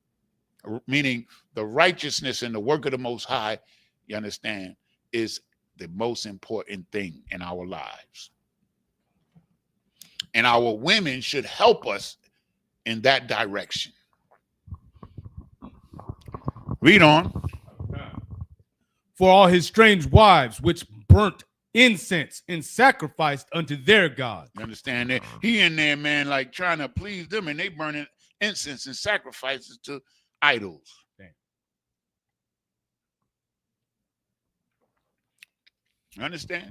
meaning the righteousness and the work of the Most High, you understand, is the most important thing in our lives. And our women should help us in that direction. Read on. For all his strange wives, which burnt incense and sacrificed unto their God. You understand that? He in there, man, like trying to please them, and they burning incense and sacrifices to idols. Damn. You understand?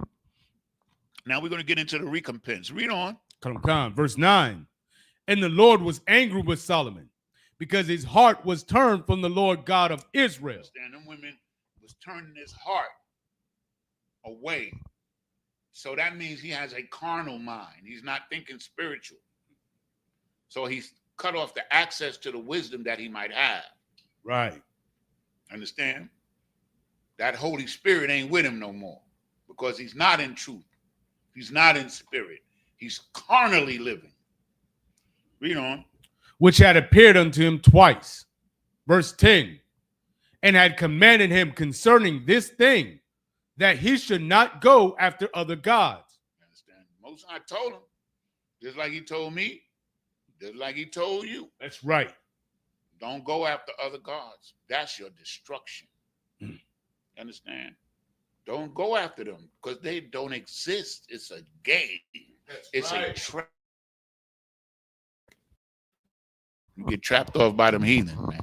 Now we're going to get into the recompense. Read on. Come. Verse 9. And the Lord was angry with Solomon, because his heart was turned from the Lord God of Israel. Understand? Them women was turning his heart away. So that means he has a carnal mind. He's not thinking spiritual. So he's cut off the access to the wisdom that he might have. Right. Understand? That Holy Spirit ain't with him no more because he's not in truth. He's not in spirit. He's carnally living. Read on. Which had appeared unto him twice. Verse 10. And had commanded him concerning this thing, that he should not go after other gods. Understand? Most High told him, just like he told me, just like he told you. That's right. Don't go after other gods. That's your destruction. Understand? Don't go after them because they don't exist. It's a game. It's right. A trap. You get trapped off by them heathen, man.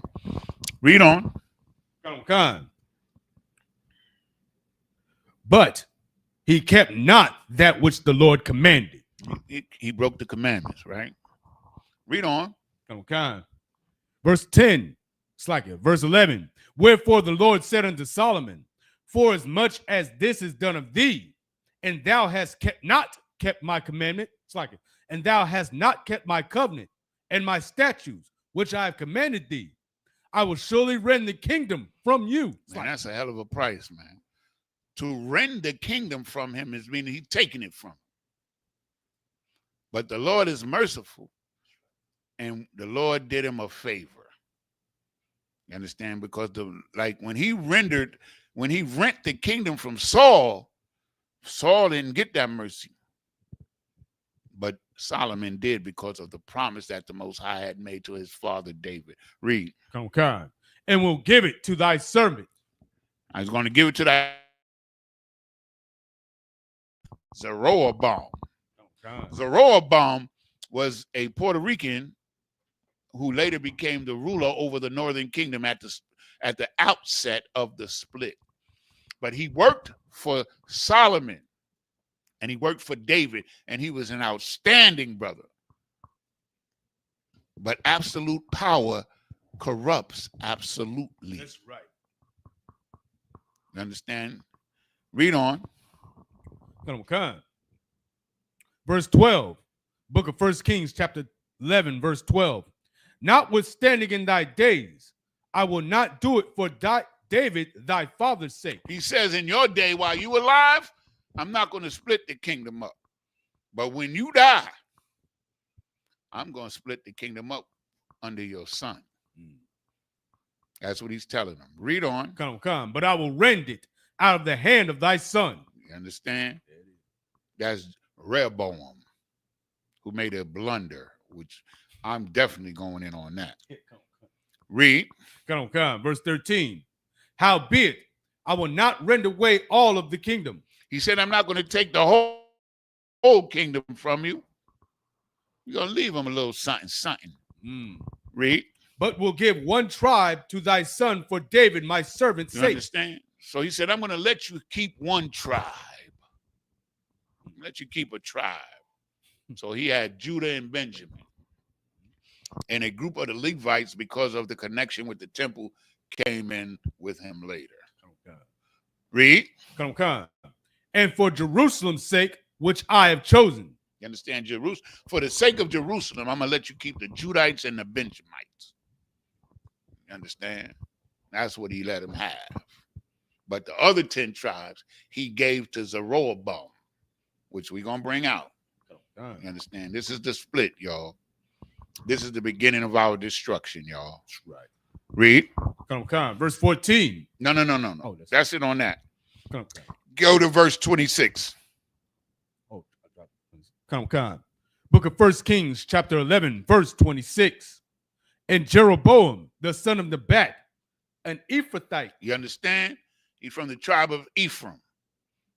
Read on. Come. But he kept not that which the Lord commanded. He broke the commandments, right? Read on. Come. Verse 10. It's like it. Verse 11. Wherefore the Lord said unto Solomon, for as much as this is done of thee, and thou hast not kept my commandment, it's like it, and thou hast not kept my covenant and my statutes, which I have commanded thee, I will surely rend the kingdom from you. Man, that's a hell of a price, man. To rend the kingdom from him is meaning he's taking it from him. But the Lord is merciful, and the Lord did him a favor. You understand? Because when he rent the kingdom from Saul, Saul didn't get that mercy. But Solomon did because of the promise that the Most High had made to his father David. Read. Okay. And will give it to thy servant. I was going to give it to thy Zeroboam. Okay. Zeroboam was a Puerto Rican who later became the ruler over the northern kingdom at the outset of the split. But he worked for Solomon, and he worked for David, and he was an outstanding brother. But absolute power corrupts absolutely. That's right. You understand? Read on. Okay. Verse 12, book of 1 Kings, chapter 11, verse 12. Notwithstanding in thy days, I will not do it for David, thy father's sake. He says, in your day, while you alive, I'm not going to split the kingdom up. But when you die, I'm going to split the kingdom up under your son. That's what he's telling them. Read on. Come. But I will rend it out of the hand of thy son. You understand? That's Rehoboam, who made a blunder, which I'm definitely going in on that. Read. Come. Verse 13. Howbeit, I will not rend away all of the kingdom. He said, I'm not going to take the whole kingdom from you. You're going to leave him a little something. Read. But will give one tribe to thy son for David, my servant's sake. Understand? So he said, I'm going to let you keep one tribe. Let you keep a tribe. So he had Judah and Benjamin. And a group of the Levites, because of the connection with the temple, came in with him later. Okay. Read. Come. And for Jerusalem's sake, which I have chosen. You understand? Jerusalem. For the sake of Jerusalem, I'm going to let you keep the Judites and the Benjamites. You understand? That's what he let him have. But the other 10 tribes, he gave to Zeroboam, which we're going to bring out. You understand? This is the split, y'all. This is the beginning of our destruction, y'all. That's right. Read. Come. Verse 14. No. Oh, that's it on that. Come. Go to verse 26. Oh, come. Book of 1 Kings, chapter 11, verse 26. And Jeroboam, the son of Nebat, an Ephrathite. You understand? He's from the tribe of Ephraim.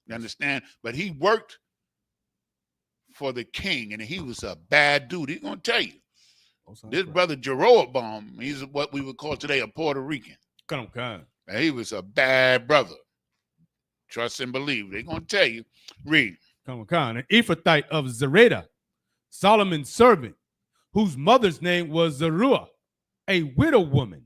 You understand? But he worked for the king, and he was a bad dude. He's going to tell you. This brother Jeroboam, he's what we would call today a Puerto Rican. Come. And he was a bad brother. Trust and believe. They're going to tell you. Read. Come. An Ephrathite of Zeredah, Solomon's servant, whose mother's name was Zeruiah, a widow woman.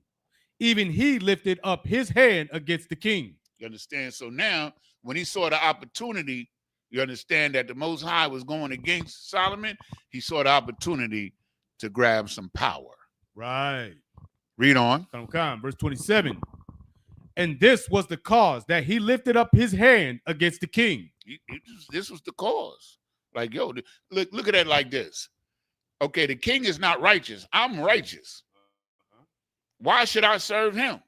Even he lifted up his hand against the king. You understand? So now, when he saw the opportunity, you understand that the Most High was going against Solomon, he saw the opportunity to grab some power. Right. Read on. Come. Verse 27. And this was the cause that he lifted up his hand against the king. This was the cause. Like, yo, look at it like this. Okay, the king is not righteous. I'm righteous. Why should I serve him?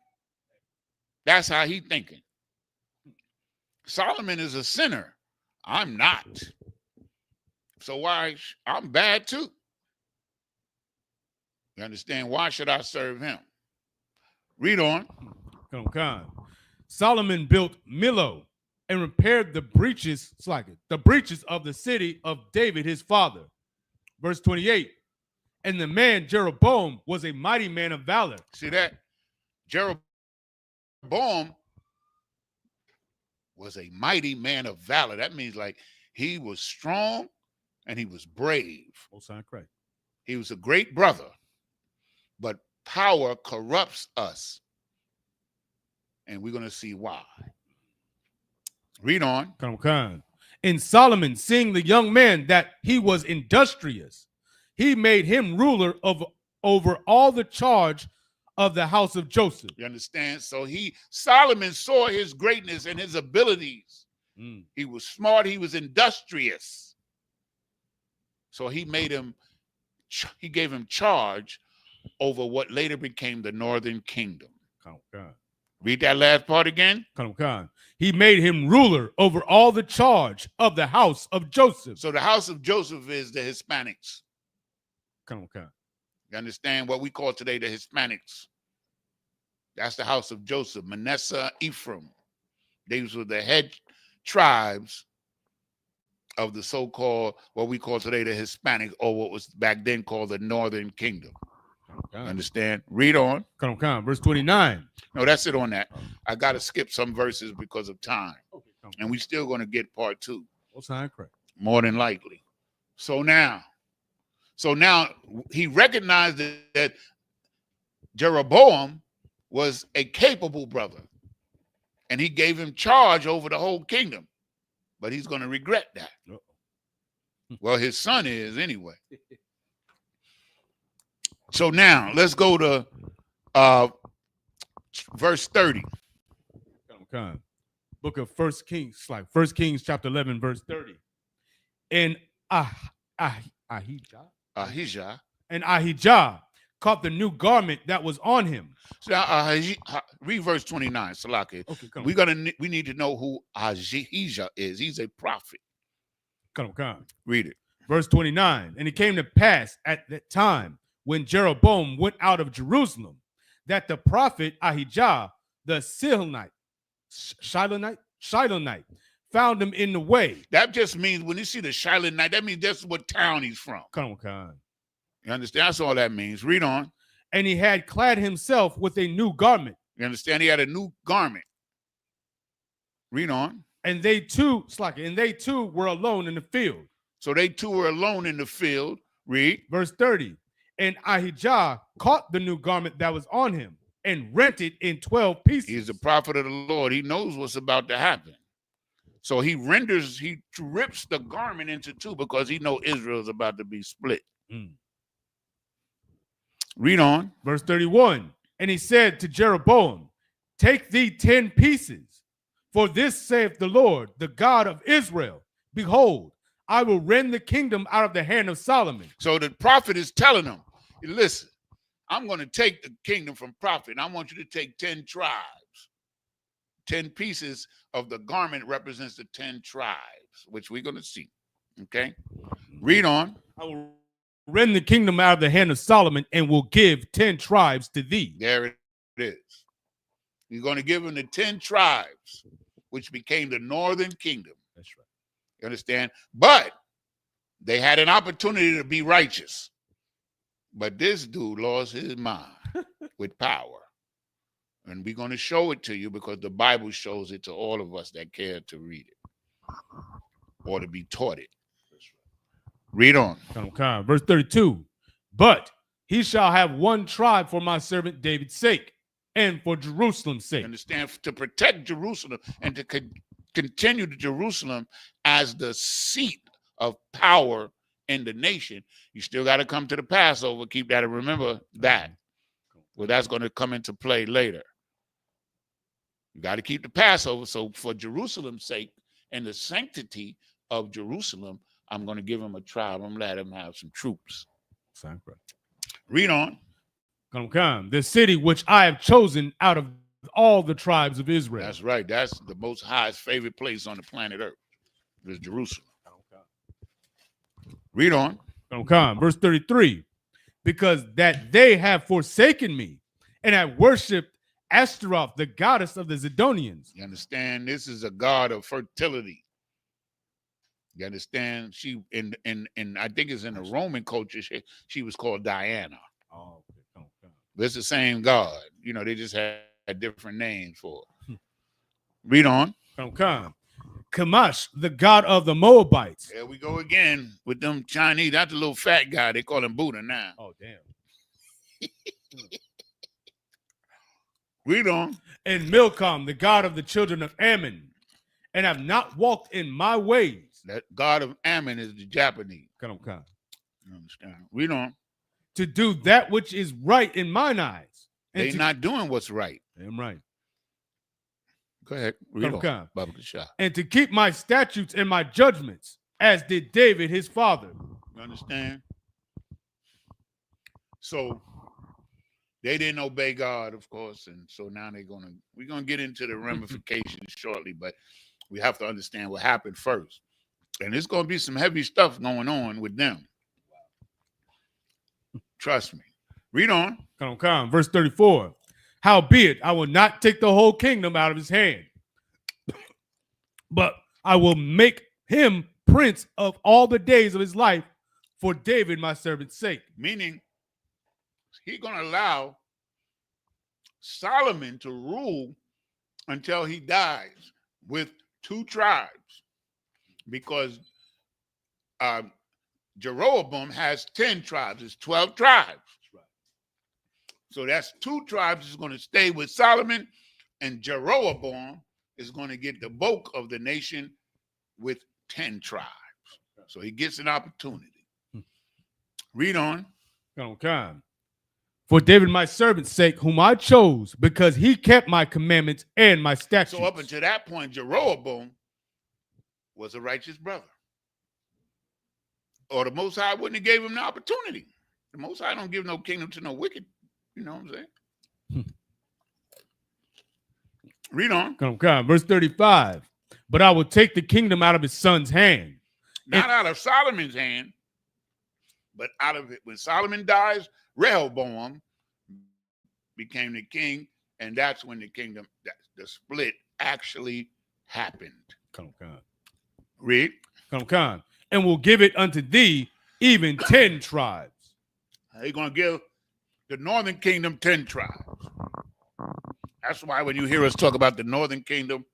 That's how he's thinking. Solomon is a sinner. I'm not. So why? I'm bad too. You understand? Why should I serve him? Read on. Come. Solomon built Millo and repaired the breaches, the breaches of the city of David, his father. Verse 28. And the man Jeroboam was a mighty man of valor. See that? Jeroboam was a mighty man of valor. That means like he was strong and he was brave. Most high Christ. He was a great brother. But power corrupts us. And we're going to see why. Read on. And Solomon, seeing the young man that he was industrious, he made him ruler over all the charge of the house of Joseph. You understand? So Solomon saw his greatness and his abilities. He was smart. He was industrious. So he gave him charge over what later became the northern kingdom. Read that last part again. He made him ruler over all the charge of the house of Joseph. So the house of Joseph is the Hispanics. You understand? What we call today the Hispanics. That's the house of Joseph. Manasseh, Ephraim. These were the head tribes of the so-called, what we call today the Hispanic, or what was back then called the Northern Kingdom. Understand? Read on. Verse 29. No, that's it on that. I got to skip some verses because of time. And we still going to get part 2. More than likely. So now he recognized that Jeroboam was a capable brother. And he gave him charge over the whole kingdom. But he's going to regret that. Well, his son is anyway. So now let's go to verse 30. Book of First Kings, like First Kings chapter 11, verse 30. And Ahijah caught the new garment that was on him. So now, read verse 29, Salaki. We need to know who Ahijah is. He's a prophet. Read it. Verse 29. And it came to pass at that time when Jeroboam went out of Jerusalem, that the prophet Ahijah, the Shilonite, found him in the way. That just means when you see the Shilonite, that means that's what town he's from. You understand? That's all that means. Read on. And he had clad himself with a new garment. You understand? He had a new garment. Read on. And they too were alone in the field. So they two were alone in the field. Read. Verse 30. And Ahijah caught the new garment that was on him and rent it in 12 pieces. He's a prophet of the Lord. He knows what's about to happen. So he rips the garment into 2 because he knows Israel is about to be split. Read on. Verse 31. And he said to Jeroboam, take thee 10 pieces, for this saith the Lord, the God of Israel, behold, I will rend the kingdom out of the hand of Solomon. So the prophet is telling him, listen, I'm going to take the kingdom from prophet, and I want you to take 10 tribes. 10 pieces of the garment represents the 10 tribes, which we're going to see. Okay? Read on. I will rend the kingdom out of the hand of Solomon and will give 10 tribes to thee. There it is. You're going to give him the 10 tribes, which became the northern kingdom. That's right. You understand? But they had an opportunity to be righteous. But this dude lost his mind with power. And we're going to show it to you because the Bible shows it to all of us that care to read it or to be taught it. Read on. Verse 32. But he shall have one tribe for my servant David's sake and for Jerusalem's sake. Understand? To protect Jerusalem and to continue to Jerusalem as the seat of power in the nation, you still got to come to the Passover. Keep that and remember that. Well, that's going to come into play later. You got to keep the Passover. So for Jerusalem's sake and the sanctity of Jerusalem, I'm going to give him a tribe. I'm going to let him have some troops. Read on. The city which I have chosen out of all the tribes of Israel. That's right. That's the most highest favorite place on the planet Earth. Is Jerusalem. Read on. Verse 33. Because that they have forsaken me and have worshipped Ashtaroth, the goddess of the Zidonians. You understand? This is a god of fertility. You understand? She in I think it's in the Roman culture, she was called Diana. Oh, okay. But it's the same god. You know, they just had different names for it. Read on. Kamash, the god of the Moabites. There we go again with them Chinese. That's the little fat guy. They call him Buddha now. Oh, damn. Read on. and Milcom, the god of the children of Ammon, and have not walked in my ways. That God of Ammon is the Japanese. Come on. You understand? Read on. To do that which is right in mine eyes. They're not doing what's right. I'm right. Go ahead. Read Come on. Baba Kasha. And to keep my statutes and my judgments, as did David his father. You understand? So they didn't obey God, of course, and so now we're gonna get into the ramifications shortly, but we have to understand what happened first. And there's gonna be some heavy stuff going on with them. Trust me. Read on. Come. Verse 34. Howbeit, I will not take the whole kingdom out of his hand, but I will make him prince of all the days of his life for David, my servant's sake. Meaning, he's going to allow Solomon to rule until he dies with 2 tribes, because Jeroboam has 10 tribes. It's 12 tribes. So that's 2 tribes is going to stay with Solomon, and Jeroboam is going to get the bulk of the nation with 10 tribes. So he gets an opportunity. Read on. Okay. For David, my servant's sake, whom I chose, because he kept my commandments and my statutes. So up until that point, Jeroboam was a righteous brother. Or the Most High wouldn't have gave him the opportunity. The Most High don't give no kingdom to no wicked. You know what I'm saying? Read on. Okay. Verse 35. But I will take the kingdom out of his son's hand. Not out of Solomon's hand, but out of it. When Solomon dies, Rehoboam became the king, and that's when the kingdom, the split actually happened. Come. Read. Come. And will give it unto thee even 10 tribes. He's going to give the northern kingdom 10 tribes. That's why when you hear us talk about the northern kingdom,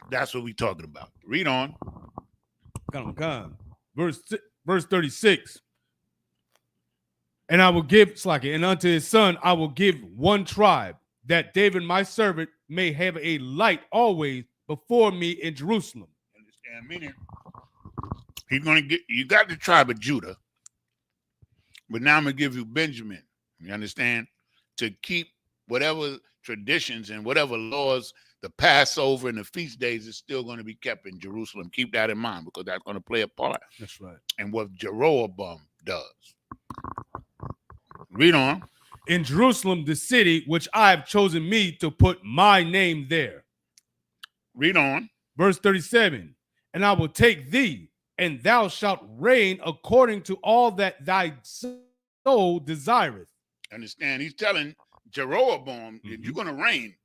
that's what we're talking about. Read on. Come. Verse 36. And I will give, and unto his son I will give 1 tribe, that David my servant may have a light always before me in Jerusalem. Understand? Meaning, he's going to get, you got the tribe of Judah, but now I'm going to give you Benjamin. You understand? To keep whatever traditions and whatever laws, the Passover and the feast days is still going to be kept in Jerusalem. Keep that in mind, because that's going to play a part. That's right. And what Jeroboam does. Read on. In Jerusalem, the city which I have chosen me to put my name there. Read on. Verse 37. And I will take thee, and thou shalt reign according to all that thy soul desireth. Understand? He's telling Jeroboam, you're going to reign,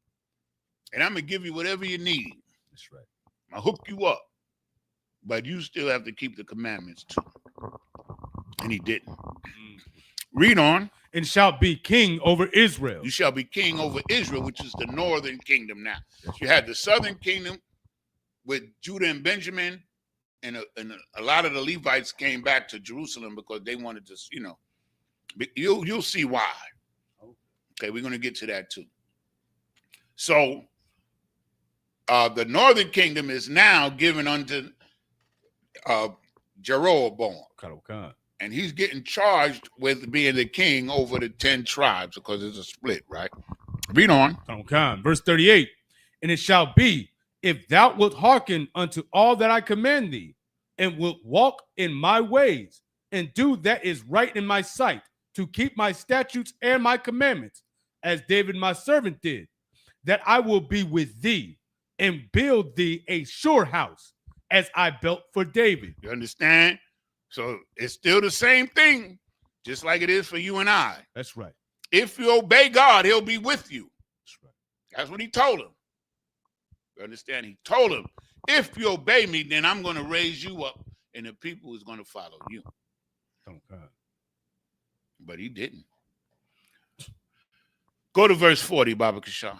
and I'm going to give you whatever you need. That's right. I'll hook you up, but you still have to keep the commandments too. And he didn't. Read on. And shalt be king over Israel. You shall be king over Israel, which is the northern kingdom now. You had the southern kingdom with Judah and Benjamin, and a lot of the Levites came back to Jerusalem because they wanted to, you'll see why. Okay, we're going to get to that too. So the northern kingdom is now given unto Jeroboam. And he's getting charged with being the king over the 10 tribes because it's a split, right? Read on. Verse 38. And it shall be, if thou wilt hearken unto all that I command thee, and wilt walk in my ways, and do that is right in my sight, to keep my statutes and my commandments, as David my servant did, that I will be with thee, and build thee a sure house, as I built for David. You understand? So it's still the same thing, just like it is for you and I. That's right. If you obey God, he'll be with you. That's right. That's what he told him. You understand? He told him, if you obey me, then I'm going to raise you up, and the people is going to follow you. But he didn't. Go to verse 40, Baba Kashan.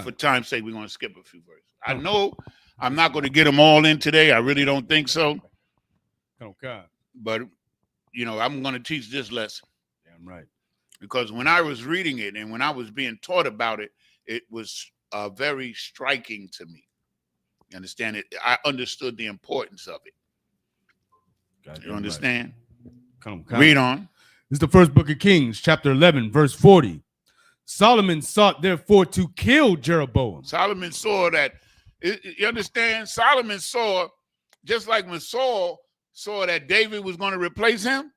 For time's sake, we're going to skip a few verses. I know I'm not going to get them all in today. I really don't think so. But, I'm going to teach this lesson. Damn right. Because when I was reading it and when I was being taught about it, it was very striking to me. You understand it? I understood the importance of it. You understand? Come. Read on. This is the first book of Kings, chapter 11, verse 40. Solomon sought therefore to kill Jeroboam. Solomon saw that. You understand? Solomon saw, just like when Saul saw that David was going to replace him.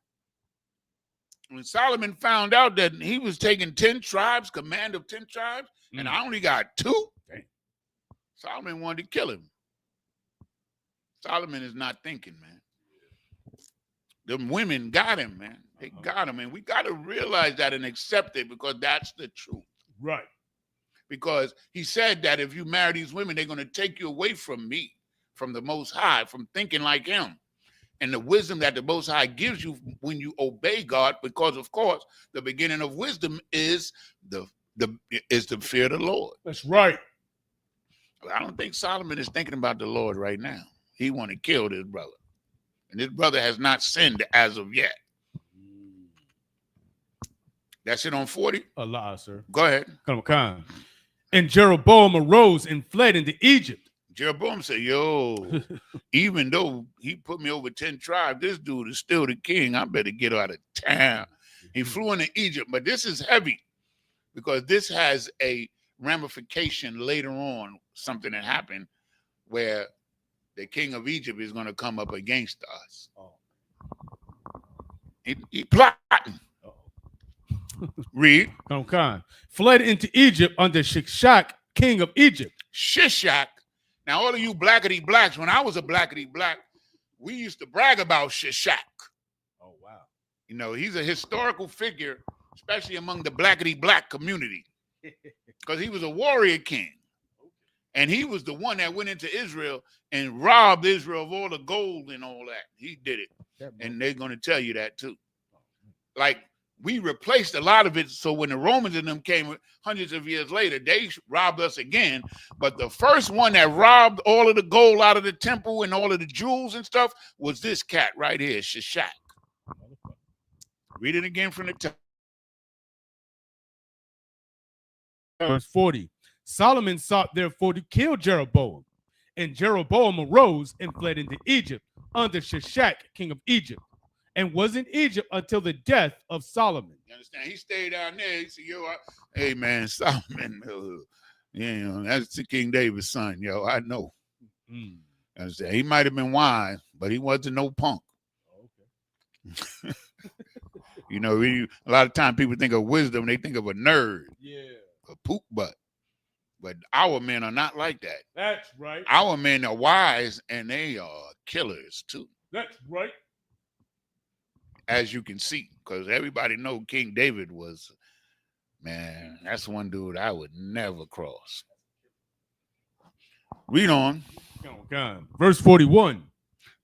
When Solomon found out that he was taking 10 tribes, command of 10 tribes, and I only got 2, Solomon wanted to kill him. Solomon is not thinking, man. Them women got him, man. They got him, and we got to realize that and accept it, because that's the truth. Right. Because he said that if you marry these women, they're going to take you away from me, from the Most High, from thinking like him. And the wisdom that the Most High gives you when you obey God, because, of course, the beginning of wisdom is the fear of the Lord. That's right. But I don't think Solomon is thinking about the Lord right now. He want to kill this brother. And this brother has not sinned as of yet. That's it on 40? Allah, sir. Go ahead. Come. And Jeroboam arose and fled into Egypt. Jeroboam said, yo, even though he put me over 10 tribes, this dude is still the king. I better get out of town. He flew into Egypt, but this is heavy because this has a ramification later on, something that happened where the king of Egypt is going to come up against us. He plotting. Read. Come. Fled into Egypt under Shishak, king of Egypt. Shishak. Now, all of you blackety blacks, when I was a blackety black, we used to brag about Shishak. Oh, wow. You know, he's a historical figure, especially among the blackety black community, because he was a warrior king. And he was the one that went into Israel and robbed Israel of all the gold and all that. He did it. And they're going to tell you that too. Like, we replaced a lot of it. So when the Romans and them came hundreds of years later, they robbed us again. But the first one that robbed all of the gold out of the temple and all of the jewels and stuff was this cat right here, Shishak. Read it again from the top. Verse 40. Solomon sought therefore to kill Jeroboam. And Jeroboam arose and fled into Egypt under Shishak, king of Egypt, and was in Egypt until the death of Solomon. You understand? He stayed down there. He said, yo, hey, man, Solomon, you know, that's the King David's son, yo, I know. You understand? He might have been wise, but he wasn't no punk. Okay. You know, a lot of times people think of wisdom, they think of a nerd. Yeah. A poop butt. But our men are not like that. That's right. Our men are wise, and they are killers, too. That's right. As you can see, because everybody know King David was, man, that's one dude I would never cross. Read on. Come. Verse 41.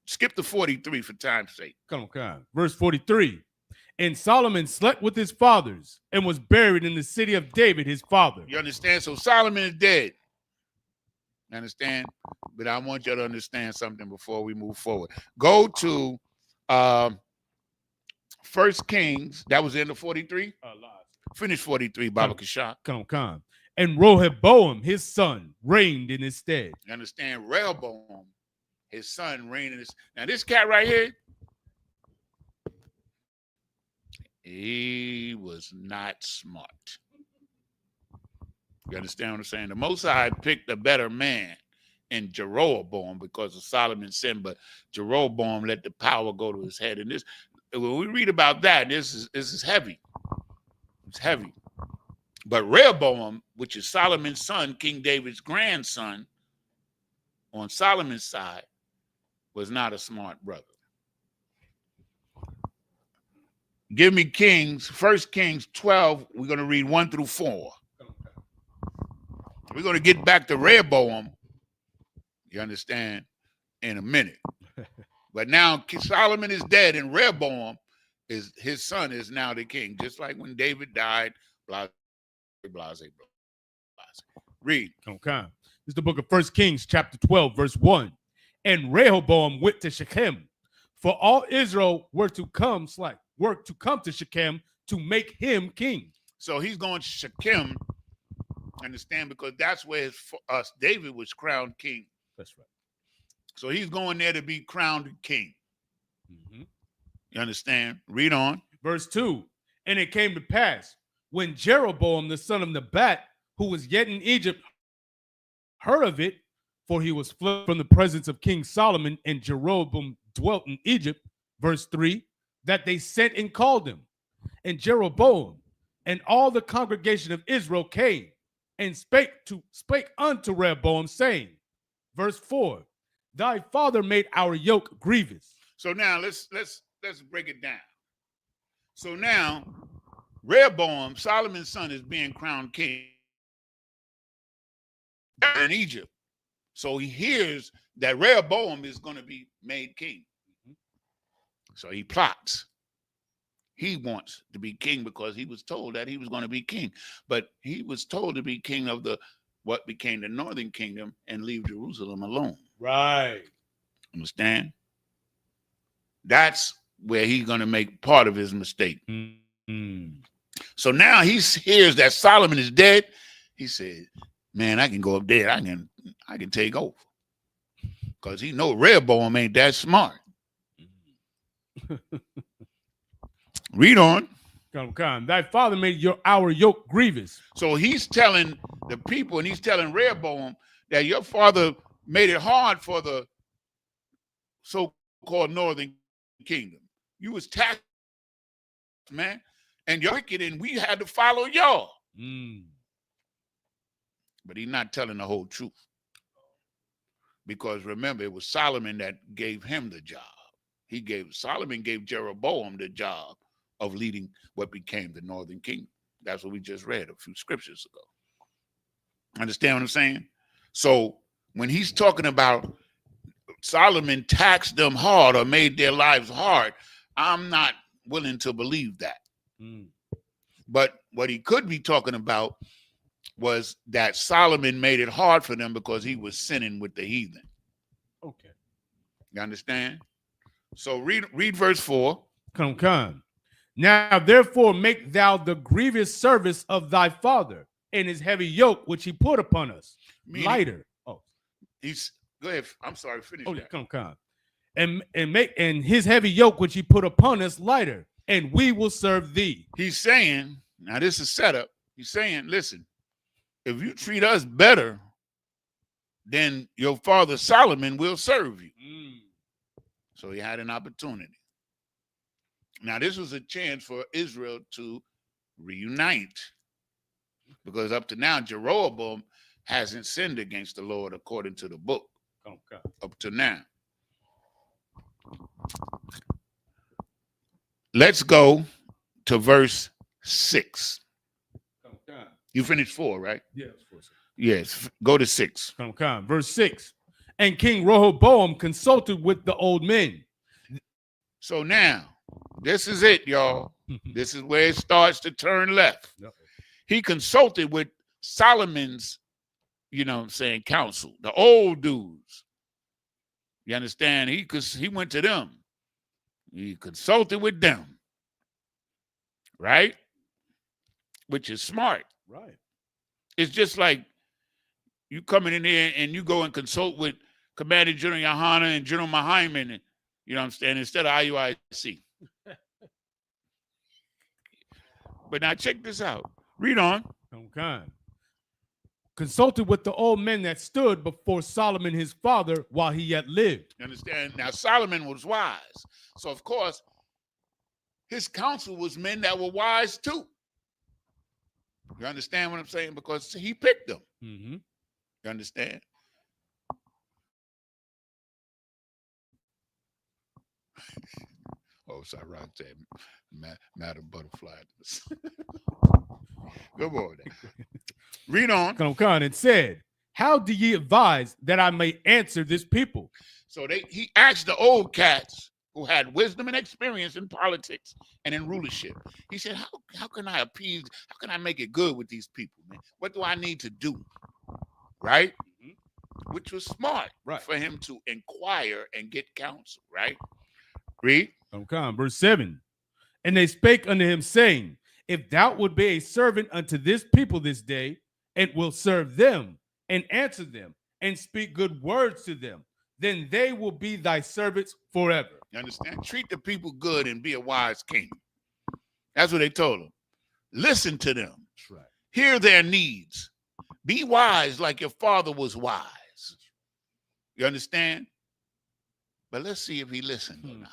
Skip to 43 for time's sake. Come. Verse 43. And Solomon slept with his fathers and was buried in the city of David, his father. You understand? So Solomon is dead. You understand? But I want you to understand something before we move forward. Go to First Kings. That was in the 43? Finish 43, Baba Kashak. Come. And Rehoboam, his son, reigned in his stead. You understand? Rehoboam, his son, reigned in his... Now, this cat right here, he was not smart. You understand what I'm saying? The Most High picked a better man in Jeroboam because of Solomon's sin, but Jeroboam let the power go to his head. And this, when we read about that, this is heavy. It's heavy. But Rehoboam, which is Solomon's son, King David's grandson, on Solomon's side, was not a smart brother. Give me Kings, 1 Kings 12. We're going to read 1 through 4. We're going to get back to Rehoboam, you understand, in a minute. But now Solomon is dead, and Rehoboam, his son, is now the king, just like when David died, blah, blah, blah, blah. Read. Okay. This is the book of 1 Kings, chapter 12, verse 1. And Rehoboam went to Shechem, for all Israel were to come to Shechem to make him king. So he's going to Shechem, understand, because that's where David was crowned king. That's right. So he's going there to be crowned king. Mm-hmm. You understand? Read on. Verse 2. And it came to pass, when Jeroboam the son of Nebat, who was yet in Egypt, heard of it, for he was fled from the presence of King Solomon, and Jeroboam dwelt in Egypt. Verse 3, that they sent and called him. And Jeroboam and all the congregation of Israel came and spake unto Rehoboam, saying, verse 4, thy father made our yoke grievous. So now let's break it down. So now Rehoboam, Solomon's son, is being crowned king in Egypt. So he hears that Rehoboam is going to be made king. So he plots. He wants to be king because he was told that he was going to be king. But he was told to be king of what became the northern kingdom and leave Jerusalem alone. Right. Understand? That's where he's going to make part of his mistake. Mm-hmm. So now he hears that Solomon is dead. He said, man, I can go up there. I can take over. Because he know Rehoboam ain't that smart. Read on. Come. Thy father made our yoke grievous. So he's telling the people, and he's telling Rehoboam that your father made it hard for the so-called northern kingdom. You was taxed, man, and you're wicked, and we had to follow y'all. But he's not telling the whole truth. Because remember, it was Solomon that gave him the job. Solomon gave Jeroboam the job of leading what became the northern kingdom. That's what we just read a few scriptures ago. Understand what I'm saying? So when he's talking about Solomon taxed them hard or made their lives hard, I'm not willing to believe that. But what he could be talking about was that Solomon made it hard for them because he was sinning with the heathen. Okay. You understand? So read verse 4. Come. Now therefore make thou the grievous service of thy father and his heavy yoke which he put upon us lighter. He's go ahead. I'm sorry. Finish that. Come. And his heavy yoke which he put upon us lighter, and we will serve thee. He's saying, now this is setup. He's saying, listen, if you treat us better, then your father Solomon will serve you. So he had an opportunity. Now, this was a chance for Israel to reunite, because up to now, Jeroboam hasn't sinned against the Lord according to the book. Okay. Up to now. Let's go to verse 6. Okay. You finished 4, right? Yes. Yes. Go to 6. Come. Verse 6. And King Rehoboam consulted with the old men. So now, this is it, y'all. This is where it starts to turn left. He consulted with Solomon's, counsel, the old dudes. You understand? He went to them. He consulted with them. Right? Which is smart. Right. It's just like you coming in there and you go and consult with Commander General Yohana and General Mahaiman, you know what I'm saying, instead of IUIC. But now check this out. Read on. Okay. Consulted with the old men that stood before Solomon his father while he yet lived. You understand? Now Solomon was wise. So of course, his counsel was men that were wise too. You understand what I'm saying? Because he picked them. Mm-hmm. You understand? Oh, sorry, Rock said, Madam Butterfly. Good morning. Read on. Come and said, how do ye advise that I may answer this people? So he asked the old cats who had wisdom and experience in politics and in rulership. He said, how can I appease, how can I make it good with these people, man? What do I need to do? Right? Mm-hmm. Which was smart for him to inquire and get counsel, right? Read. Verse 7. And they spake unto him, saying, If thou would be a servant unto this people this day, and will serve them, and answer them, and speak good words to them, then they will be thy servants forever. You understand? Treat the people good and be a wise king. That's what they told him. Listen to them. That's right. Hear their needs. Be wise like your father was wise. You understand? But let's see if he listened or not.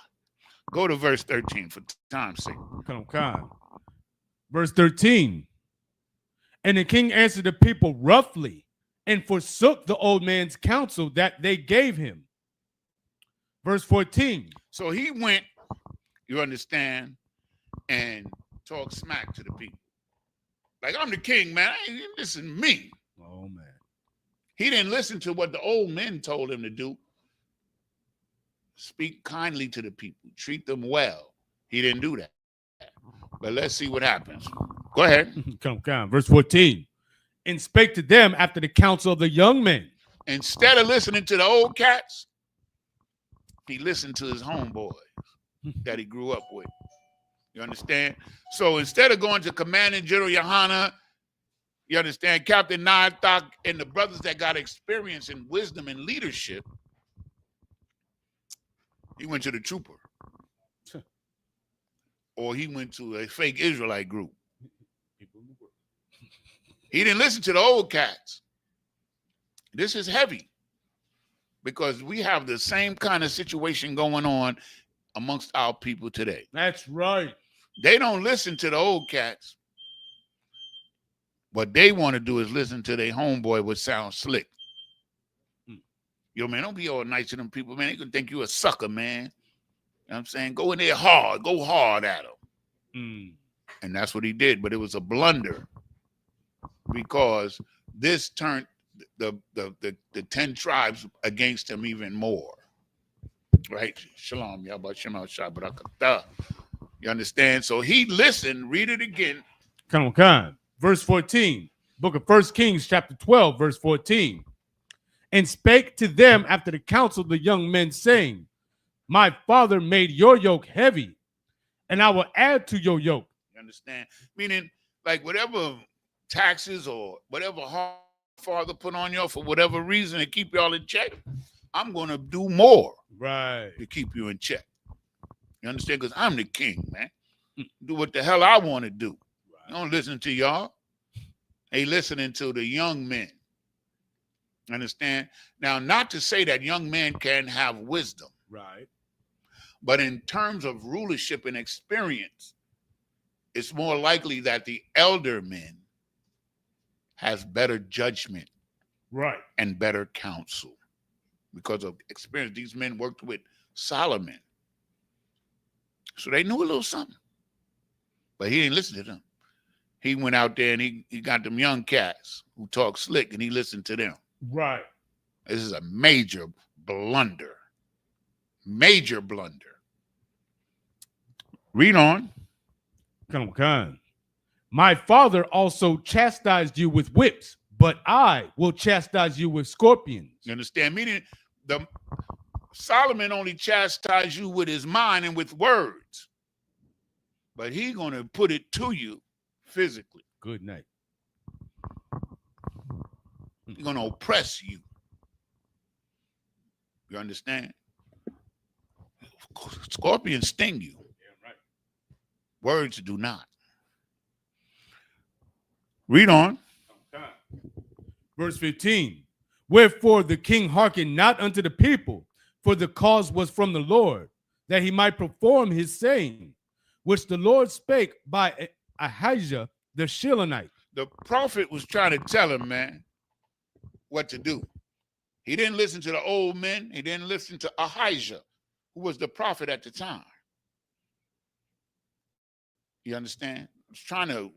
Go to verse 13 for time's sake. Come on. Verse 13. And the king answered the people roughly and forsook the old man's counsel that they gave him. Verse 14. So he went, you understand, and talked smack to the people. Like, I'm the king, man. I ain't listen to me. Oh, man. He didn't listen to what the old men told him to do. Speak kindly to the people. Treat them well. He didn't do that. But let's see what happens. Go ahead. Come on. Verse 14. And spake to them after the counsel of the young men. Instead of listening to the old cats, he listened to his homeboys that he grew up with. You understand? So instead of going to Commanding General Johanna, you understand, Captain Nythok, and the brothers that got experience and wisdom and leadership, he went to the trooper. Or he went to a fake Israelite group. He didn't listen to the old cats. This is heavy because we have the same kind of situation going on amongst our people today. That's right. They don't listen to the old cats. What they want to do is listen to their homeboy, which sounds slick. Yo, man, don't be all nice to them people, man. They can think you a sucker, man. You know what I'm saying? Go in there hard. Go hard at them. And that's what he did. But it was a blunder because this turned the 10 tribes against him even more. Right? Shalom, Yahweh Shema Shabbarakatah. You understand? So he listened. Read it again. Come on. Verse 14. Book of 1 Kings, chapter 12, verse 14. And spake to them after the counsel of the young men, saying, My father made your yoke heavy, and I will add to your yoke. You understand? Meaning, like, whatever taxes or whatever hard father put on y'all for whatever reason to keep y'all in check, I'm going to do more to keep you in check. You understand? Because I'm the king, man. Do what the hell I want to do. I don't listen to y'all. They listening to the young men. Understand? Now, not to say that young men can have wisdom. Right. But in terms of rulership and experience, it's more likely that the elder men has better judgment. Right. And better counsel. Because of experience, these men worked with Solomon. So they knew a little something. But he didn't listen to them. He went out there and he got them young cats who talk slick and he listened to them. Right. This is a major blunder. Major blunder. Read on. Come on. My father also chastised you with whips, but I will chastise you with scorpions. You understand? Meaning Solomon only chastised you with his mind and with words. But he's going to put it to you physically. Good night. He's going to oppress you. You understand? Scorpions sting you. Yeah, right. Words do not. Read on. Verse 15. Wherefore the king hearkened not unto the people, for the cause was from the Lord, that he might perform his saying, which the Lord spake by Ahijah the Shilonite. The prophet was trying to tell him, man, what to do. He didn't listen to the old men. He didn't listen to Ahijah, who was the prophet at the time. You understand? He was trying to,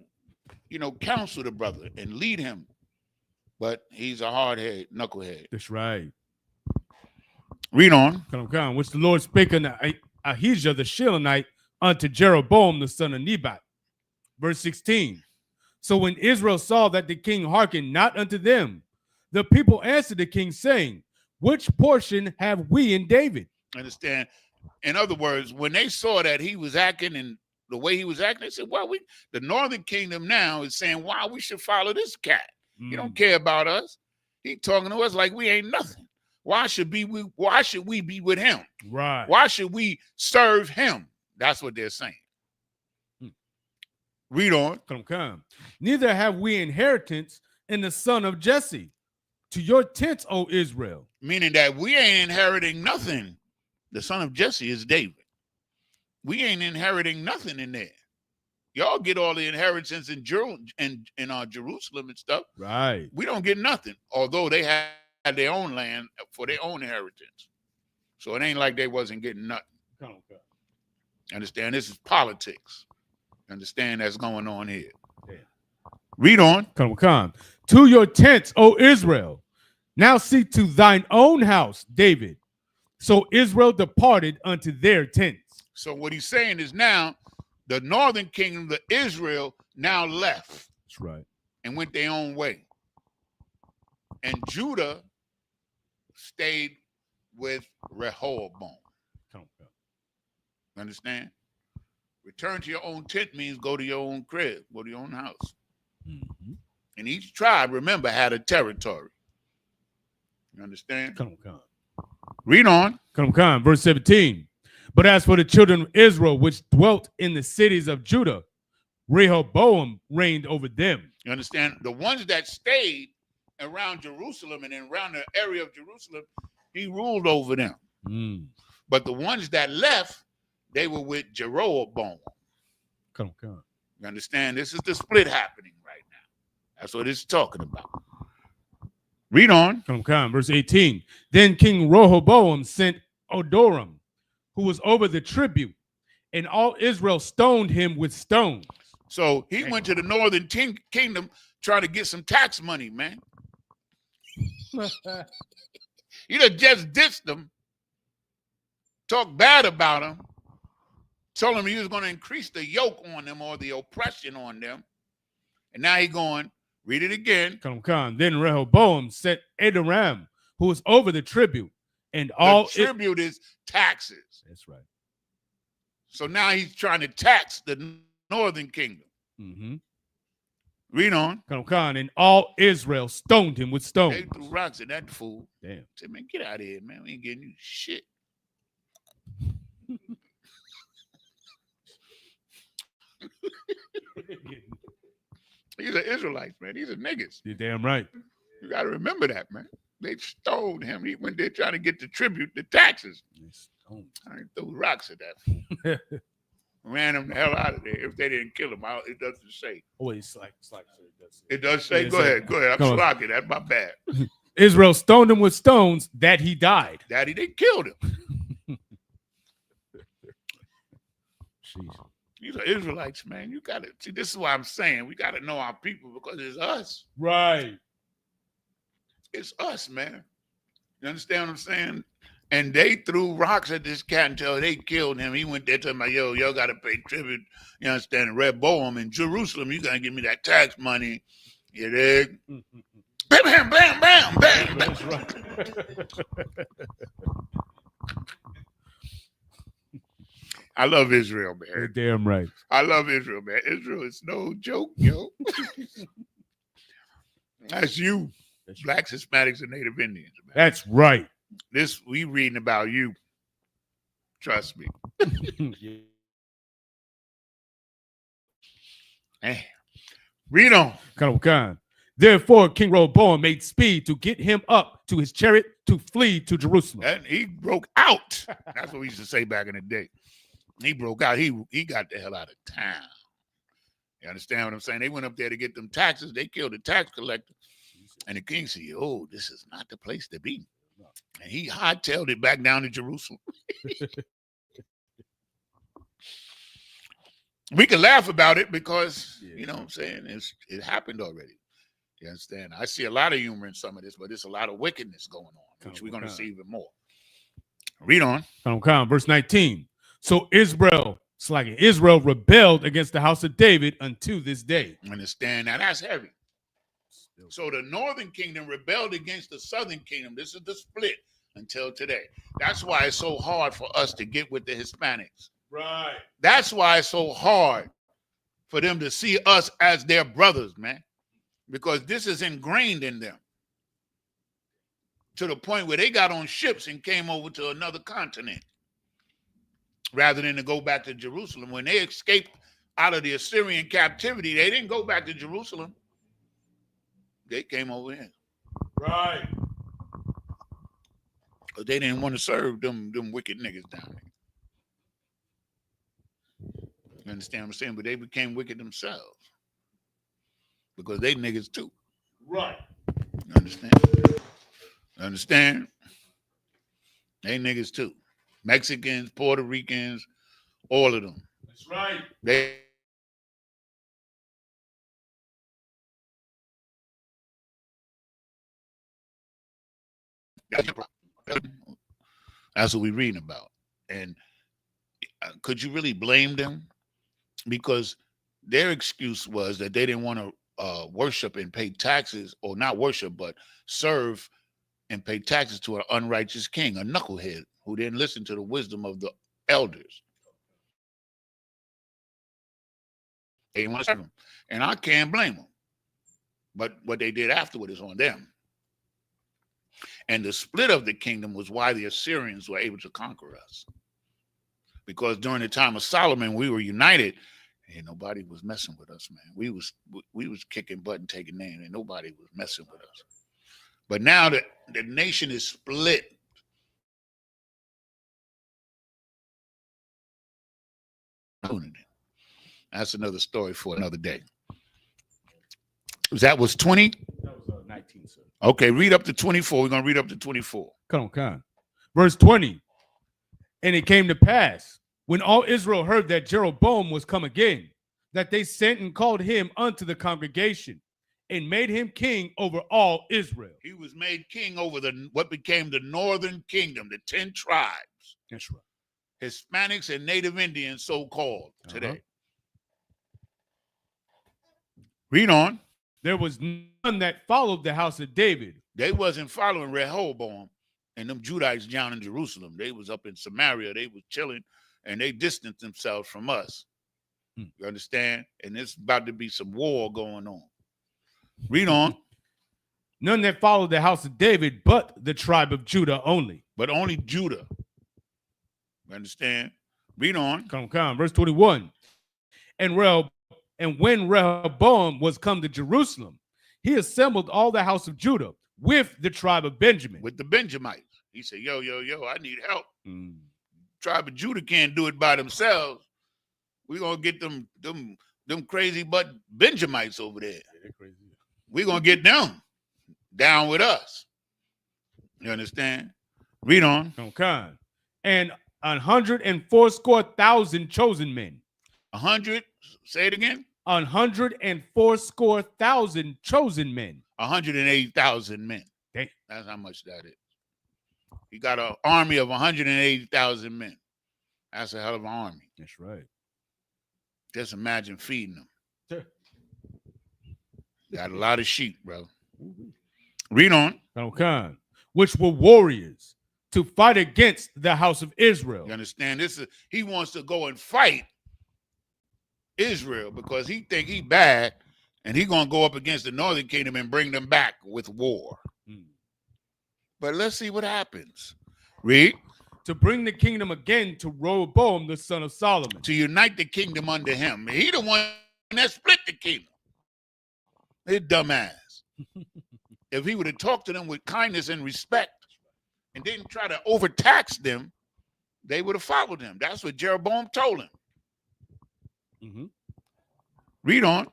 counsel the brother and lead him. But he's a hard-head, knucklehead. That's right. Read on. Come, which the Lord spake unto Ahijah the Shilonite unto Jeroboam the son of Nebat. Verse 16. So when Israel saw that the king hearkened not unto them, the people answered the king, saying, Which portion have we in David? Understand? In other words, when they saw that he was acting and the way he was acting, they said, well, the Northern Kingdom now is saying, why we should follow this cat. He don't care about us. He talking to us like we ain't nothing. Why should we be with him? Right. Why should we serve him? That's what they're saying. Read on. Come. Neither have we inheritance in the son of Jesse. To your tents, O Israel. Meaning that we ain't inheriting nothing. The son of Jesse is David. We ain't inheriting nothing in there. Y'all get all the inheritance in Jerusalem and stuff. Right. We don't get nothing, although they had their own land for their own inheritance. So it ain't like they wasn't getting nothing. Come. Understand? This is politics. Understand that's going on here. Yeah. Read on. Come. To your tents, O Israel. Now see to thine own house, David. So Israel departed unto their tents. So what he's saying is now the northern kingdom, the Israel, now left. That's right. And went their own way. And Judah stayed with Rehoboam. Come. Understand? Return to your own tent means go to your own crib, go to your own house. Mm-hmm. And each tribe, remember, had a territory. You understand? Come. Read on. Come. Verse 17. But as for the children of Israel, which dwelt in the cities of Judah, Rehoboam reigned over them. You understand? The ones that stayed around Jerusalem and around the area of Jerusalem, he ruled over them. But the ones that left, they were with Jeroboam. Come. You understand? This is the split happening right now. That's what it's talking about. Read on. Come. Verse 18. Then King Rehoboam sent Durham, who was over the tribute, and all Israel stoned him with stones. So he went to the northern kingdom trying to get some tax money, man. He just dissed them, talked bad about them, told them he was going to increase the yoke on them or the oppression on them. And now he going, read it again. Come. Then Rehoboam sent Adoram, who was over the tribute, and all the tribute is taxes. That's right. So now he's trying to tax the northern kingdom. Mm-hmm. Read on. Come. And all Israel stoned him with stones. They threw rocks at that fool. Damn. Said, man, get out of here, man. We ain't getting you shit. These are Israelites, man. These are niggas. You're damn right. You got to remember that, man. They stoned him. He went there trying to get the tribute, the taxes. I threw rocks at that. Ran him the hell out of there. If they didn't kill him, it doesn't say. Oh, it's like it does say. Go ahead. I'm slocking. That's my bad. Israel stoned him with stones that he died. Daddy, they killed him. Jeez. These are Israelites, man. You got to see. This is why I'm saying we got to know our people because it's us. Right. It's us, man. You understand what I'm saying? And they threw rocks at this cat until they killed him. He went there telling me, yo, y'all got to pay tribute. You understand? Rehoboam in Jerusalem, you got to give me that tax money. You dig? Bam, bam, bam, bam, bam. That's right. I love Israel, man. You're damn right. I love Israel, man. Israel is no joke, yo. That's you. Blacks, Hispanics, and Native Indians, man. That's right. This we reading about you. Trust me. Hey, read on. Come. Therefore, King Rehoboam made speed to get him up to his chariot to flee to Jerusalem. And he broke out. That's what we used to say back in the day. He broke out. He got the hell out of town. You understand what I'm saying? They went up there to get them taxes. They killed the tax collector. And the king said, oh, this is not the place to be. And he hightailed it back down to Jerusalem. We can laugh about it because, you know what I'm saying, it happened already. You understand? I see a lot of humor in some of this, but there's a lot of wickedness going on, which we're going to see even more. Read on. Verse 19. So Israel rebelled against the house of David unto this day. Understand? Now that's heavy. So the northern kingdom rebelled against the southern kingdom. This is the split until today. That's why it's so hard for us to get with the Hispanics. Right. That's why it's so hard for them to see us as their brothers, man, because this is ingrained in them to the point where they got on ships and came over to another continent rather than to go back to Jerusalem. When they escaped out of the Assyrian captivity, they didn't go back to Jerusalem. They came over here. Right. But they didn't want to serve them wicked niggas down there. You understand what I'm saying? But they became wicked themselves because they niggas too. Right. You understand? You understand? They niggas too. Mexicans, Puerto Ricans, all of them. That's right. They that's what we're reading about. And could you really blame them? Because their excuse was that they didn't want to worship and pay taxes, or not worship, but serve and pay taxes to an unrighteous king, a knucklehead who didn't listen to the wisdom of the elders. They didn't want to serve him. And I can't blame them. But what they did afterward is on them. And the split of the kingdom was why the Assyrians were able to conquer us. Because during the time of Solomon, we were united, and nobody was messing with us, man. We was kicking butt and taking names, and nobody was messing with us. But now that the nation is split, that's another story for another day. That was 20? That was 19, sir. Okay, read up to 24. We're going to read up to 24. Come on. Verse 20. And it came to pass, when all Israel heard that Jeroboam was come again, that they sent and called him unto the congregation and made him king over all Israel. He was made king over what became the northern kingdom, the 10 tribes. That's right. Hispanics and Native Indians, so-called today. Read on. There was none that followed the house of David. They wasn't following Rehoboam and them Judites down in Jerusalem. They was up in Samaria. They was chilling, and they distanced themselves from us. You understand? And it's about to be some war going on. Read on. None that followed the house of David, but the tribe of Judah only. But only Judah. You understand? Read on. Come. Verse 21. And when Rehoboam was come to Jerusalem, he assembled all the house of Judah with the tribe of Benjamin. With the Benjamites. He said, yo, I need help. Tribe of Judah can't do it by themselves. We're going to get them crazy butt Benjamites over there. We're going to get them down with us. You understand? Read on. Okay. And 180,000 chosen men. 100, say it again. 180,000 chosen men. 180,000 men. Dang. That's how much that is. He got an army of 180,000 men. That's a hell of an army. That's right. Just imagine feeding them. Sure. Got a lot of sheep, bro. Read on. Okay. Which were warriors to fight against the house of Israel. You understand? He wants to go and fight Israel because he think he bad, and he gonna go up against the northern kingdom and bring them back with war. But let's see what happens. Read. To bring the kingdom again to Rehoboam, the son of Solomon. To unite the kingdom under him. He the one that split the kingdom. His dumbass. If he would have talked to them with kindness and respect and didn't try to overtax them, they would have followed him. That's what Jeroboam told him. Read on.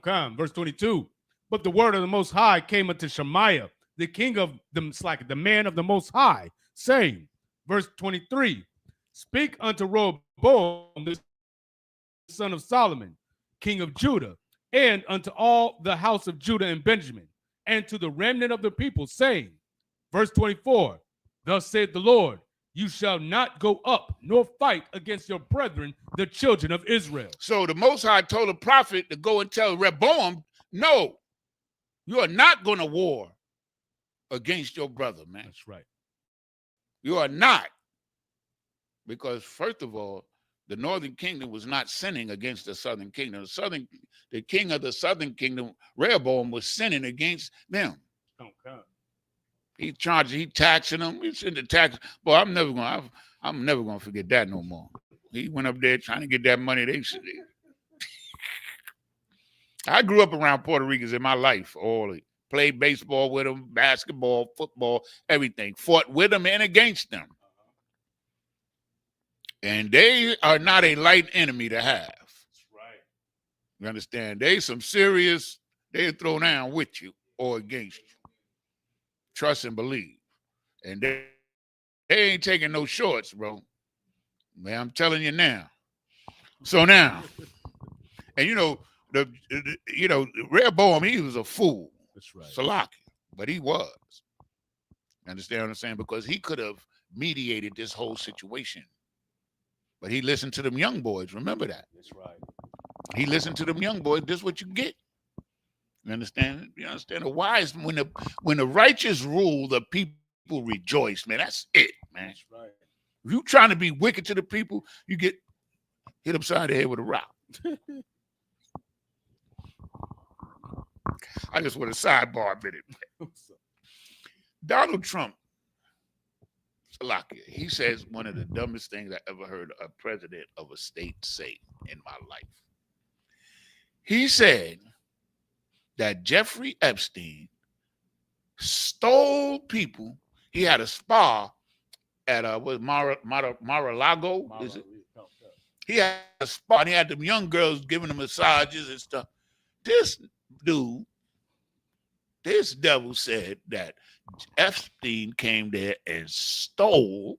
Come. Verse 22. But the word of the Most High came unto Shemaiah, the king of the man of the Most High, saying, verse 23, speak unto Rehoboam, the son of Solomon, king of Judah, and unto all the house of Judah and Benjamin, and to the remnant of the people, saying, verse 24, thus saith the Lord, you shall not go up nor fight against your brethren, the children of Israel. So the Most High told the prophet to go and tell Rehoboam, no, you are not going to war against your brother, man. That's right. You are not. Because first of all, the northern kingdom was not sinning against the southern kingdom. The king of the southern kingdom, Rehoboam, was sinning against them. Okay. He taxing them. He sent the tax. Boy, I'm never gonna forget that no more. He went up there trying to get that money. I grew up around Puerto Ricans in my life. All played baseball with them, basketball, football, everything. Fought with them and against them. And they are not a light enemy to have. That's right. You understand? They'll throw down with you or against you. Trust and believe. And they ain't taking no shorts, bro. Man, I'm telling you now. So now, and Rehoboam, he was a fool. That's right. Salaki, but he was. Understand what I'm saying? Because he could have mediated this whole situation. But he listened to them young boys. Remember that. That's right. He listened to them young boys. This is what you get. You understand? You understand? The wise, when the righteous rule, the people rejoice, man. That's it, man. That's right. If you trying to be wicked to the people, you get hit upside the head with a rock. I just want a sidebar a minute. Donald Trump, he says one of the dumbest things I ever heard a president of a state say in my life. He said that Jeffrey Epstein stole people. He had a spa at Mar-a-Lago. Is it? He had a spa and he had them young girls giving him massages and stuff. This devil said that Epstein came there and stole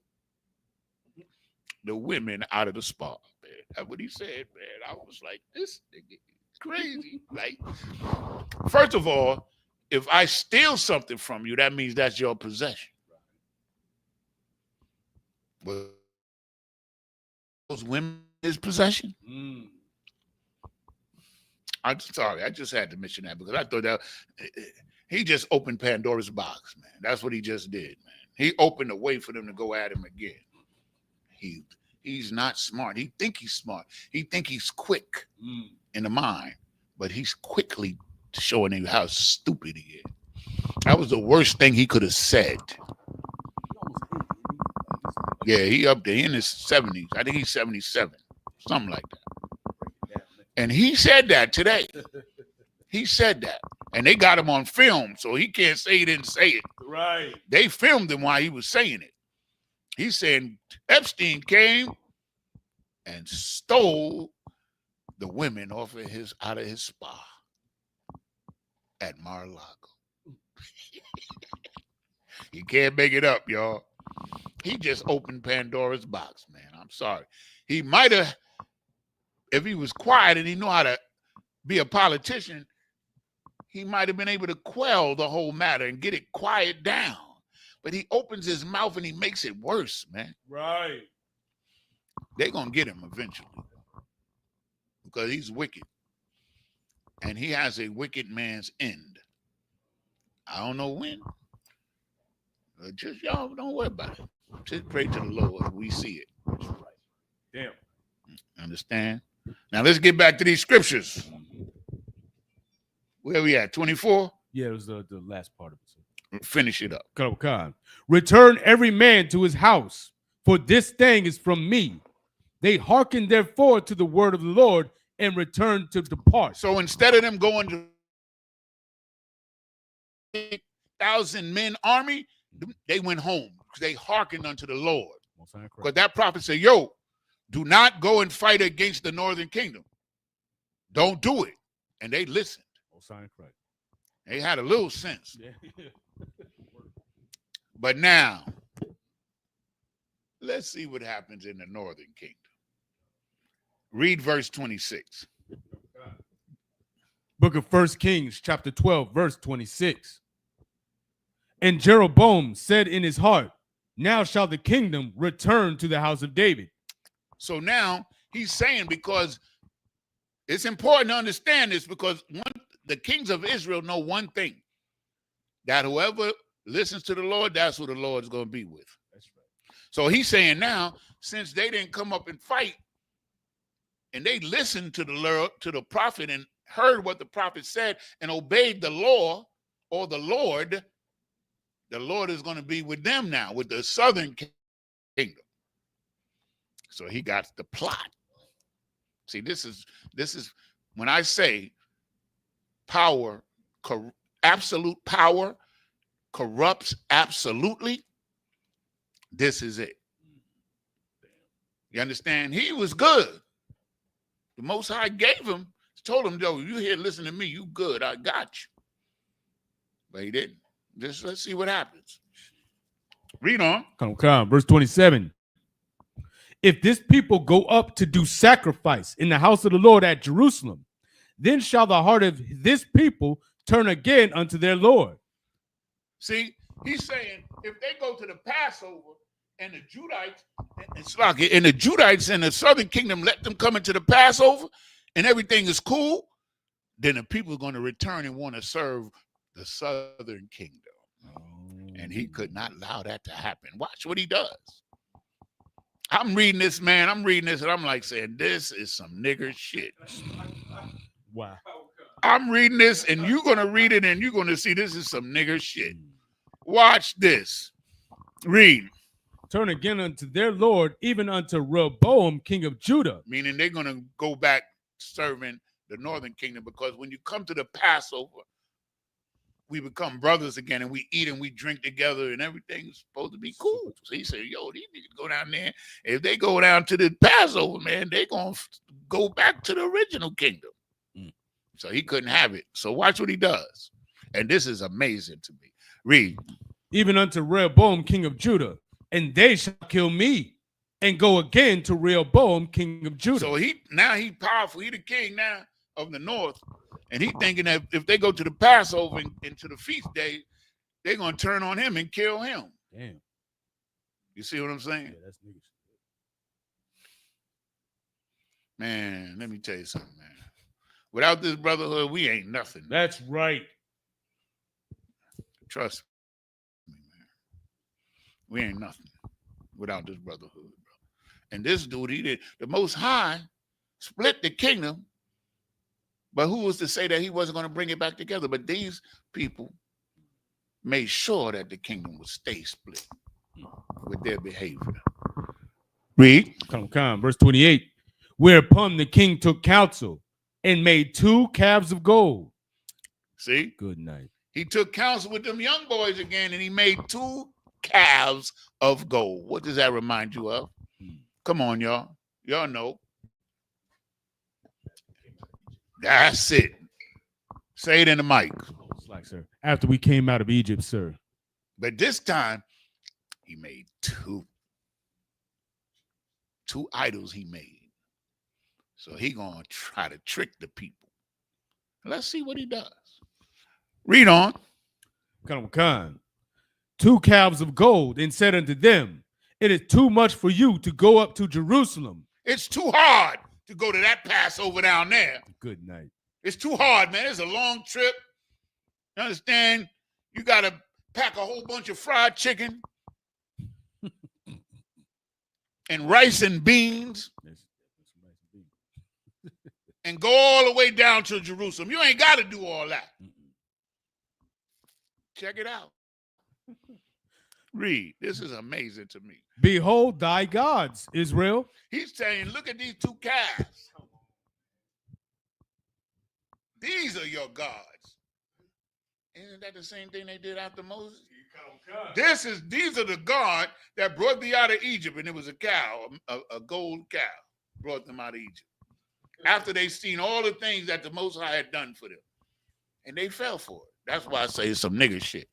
the women out of the spa, man. That's what he said, man. I was like, this nigga crazy. Like, first of all, if I steal something from you, that means that's your possession. Well, those women is possession. I'm sorry, I just had to mention that because I thought that he just opened Pandora's box, man. That's what he just did, man. He opened a way for them to go at him again. He's not smart. He think he's smart. He think he's quick in the mind, but he's quickly showing you how stupid he is. That was the worst thing he could have said. Yeah, he up there in his 70s. I think he's 77, something like that. And he said that today. He said that. And they got him on film, so he can't say he didn't say it. Right. They filmed him while he was saying it. He's saying Epstein came and stole the women out of his spa at Mar-a-Lago. You can't make it up, y'all. He just opened Pandora's box, man. I'm sorry. He might have, if he was quiet and he knew how to be a politician, he might have been able to quell the whole matter and get it quiet down. But he opens his mouth and he makes it worse, man. Right. They're going to get him eventually because he's wicked. And he has a wicked man's end. I don't know when. Just y'all don't worry about it. Just pray to the Lord. We see it. That's right. Damn. Understand? Now let's get back to these scriptures. Where we at? 24? Yeah, it was the last part of it. Finish it up. Return every man to his house, for this thing is from me. They hearken therefore to the word of the Lord and return to depart. So instead of them going to 1,000 men army, they went home because they hearkened unto the Lord. Because that prophet said, yo, do not go and fight against the northern kingdom. Don't do it. And they listened. They had a little sense. But now, let's see what happens in the northern kingdom. Read verse 26. Book of 1 Kings, chapter 12, verse 26. And Jeroboam said in his heart, now shall the kingdom return to the house of David. So now he's saying, because it's important to understand this, because the kings of Israel know one thing, that whoever listens to the Lord, that's who the Lord is going to be with. That's right. So he's saying now, since they didn't come up and fight, and they listened to the prophet and heard what the prophet said and obeyed the law or the Lord is going to be with them now, with the southern kingdom. So he got the plot. See, this is when I say power, absolute power corrupts absolutely. This is it. You understand? He was good. The Most High gave him, told him, yo, you here, listen to me, you good, I got you. But he didn't. Just let's see what happens. Read on. Come. Verse 27. If this people go up to do sacrifice in the house of the Lord at Jerusalem, then shall the heart of this people turn again unto their Lord. See, he's saying if they go to the Passover and the Judites in the southern kingdom let them come into the Passover and everything is cool, then the people are going to return and want to serve the southern kingdom. And he could not allow that to happen. Watch what he does. I'm reading this, man. And I'm like saying, this is some nigger shit. Wow. I'm reading this, and you're going to read it, and you're going to see this is some nigger shit. Watch this. Read. Turn again unto their Lord, even unto Rehoboam, king of Judah. Meaning they're going to go back serving the northern kingdom, because when you come to the Passover, we become brothers again, and we eat and we drink together, and everything's supposed to be cool. So he said, yo, these niggas go down there. If they go down to the Passover, man, they're going to go back to the original kingdom. So he couldn't have it. So watch what he does. And this is amazing to me. Read. Even unto Rehoboam, king of Judah, and they shall kill me, and go again to Rehoboam, king of Judah. So he powerful. He the king now of the north. And he thinking that if they go to the Passover and to the feast day, they're going to turn on him and kill him. Damn. You see what I'm saying? Yeah, that's niggas. Man, let me tell you something, man. Without this brotherhood, we ain't nothing. That's right. Trust me, man. We ain't nothing without this brotherhood, bro. And this dude, he did. The Most High split the kingdom. But who was to say that he wasn't going to bring it back together? But these people made sure that the kingdom would stay split with their behavior. Read. Come. Verse 28. Whereupon the king took counsel and made 2 calves of gold. See? Good night. He took counsel with them young boys again, and he made 2 calves of gold. What does that remind you of? Come on, y'all. Y'all know. That's it. Say it in the mic. It's like, sir, after we came out of Egypt, sir. But this time, he made 2 idols he made. So he going to try to trick the people. Let's see what he does. Read on. Come. 2 calves of gold, and said unto them, it is too much for you to go up to Jerusalem. It's too hard to go to that Passover down there. Good night. It's too hard, man. It's a long trip. You understand? You got to pack a whole bunch of fried chicken and rice and beans and go all the way down to Jerusalem. You ain't got to do all that. Check it out. Read. This is amazing to me. Behold thy gods, Israel. He's saying, look at these 2 calves. These are your gods. Isn't that the same thing they did after Moses? These are the God that brought thee out of Egypt, and it was a cow, a gold cow, brought them out of Egypt. After they seen all the things that the Most High had done for them, and they fell for it. That's why I say it's some nigga shit.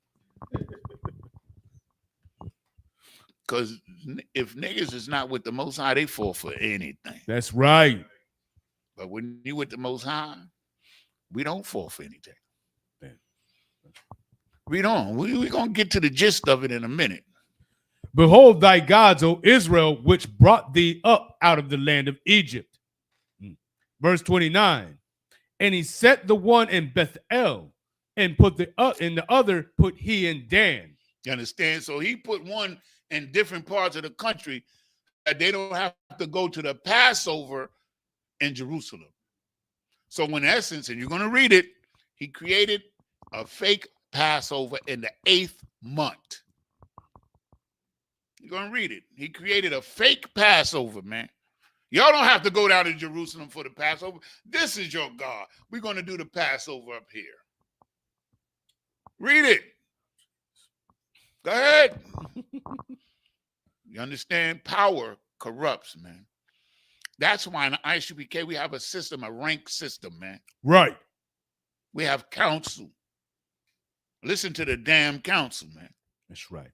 Because if niggas is not with the Most High, they fall for anything. That's right. But when you with the Most High, we don't fall for anything. Read on. We're going to get to the gist of it in a minute. Behold thy gods, O Israel, which brought thee up out of the land of Egypt. Verse 29. And he set the one in Bethel, and put the other put he in Dan. You understand? So he put one in different parts of the country that they don't have to go to the Passover in Jerusalem. So in essence, and you're going to read it, he created a fake Passover in the 8th month. You're going to read it. He created a fake Passover, man. Y'all don't have to go down to Jerusalem for the Passover. This is your God. We're going to do the Passover up here. Read it. Go ahead. You understand? Power corrupts, man. That's why in the ISUPK we have a system, a rank system, man. Right. We have council. Listen to the damn council, man. That's right.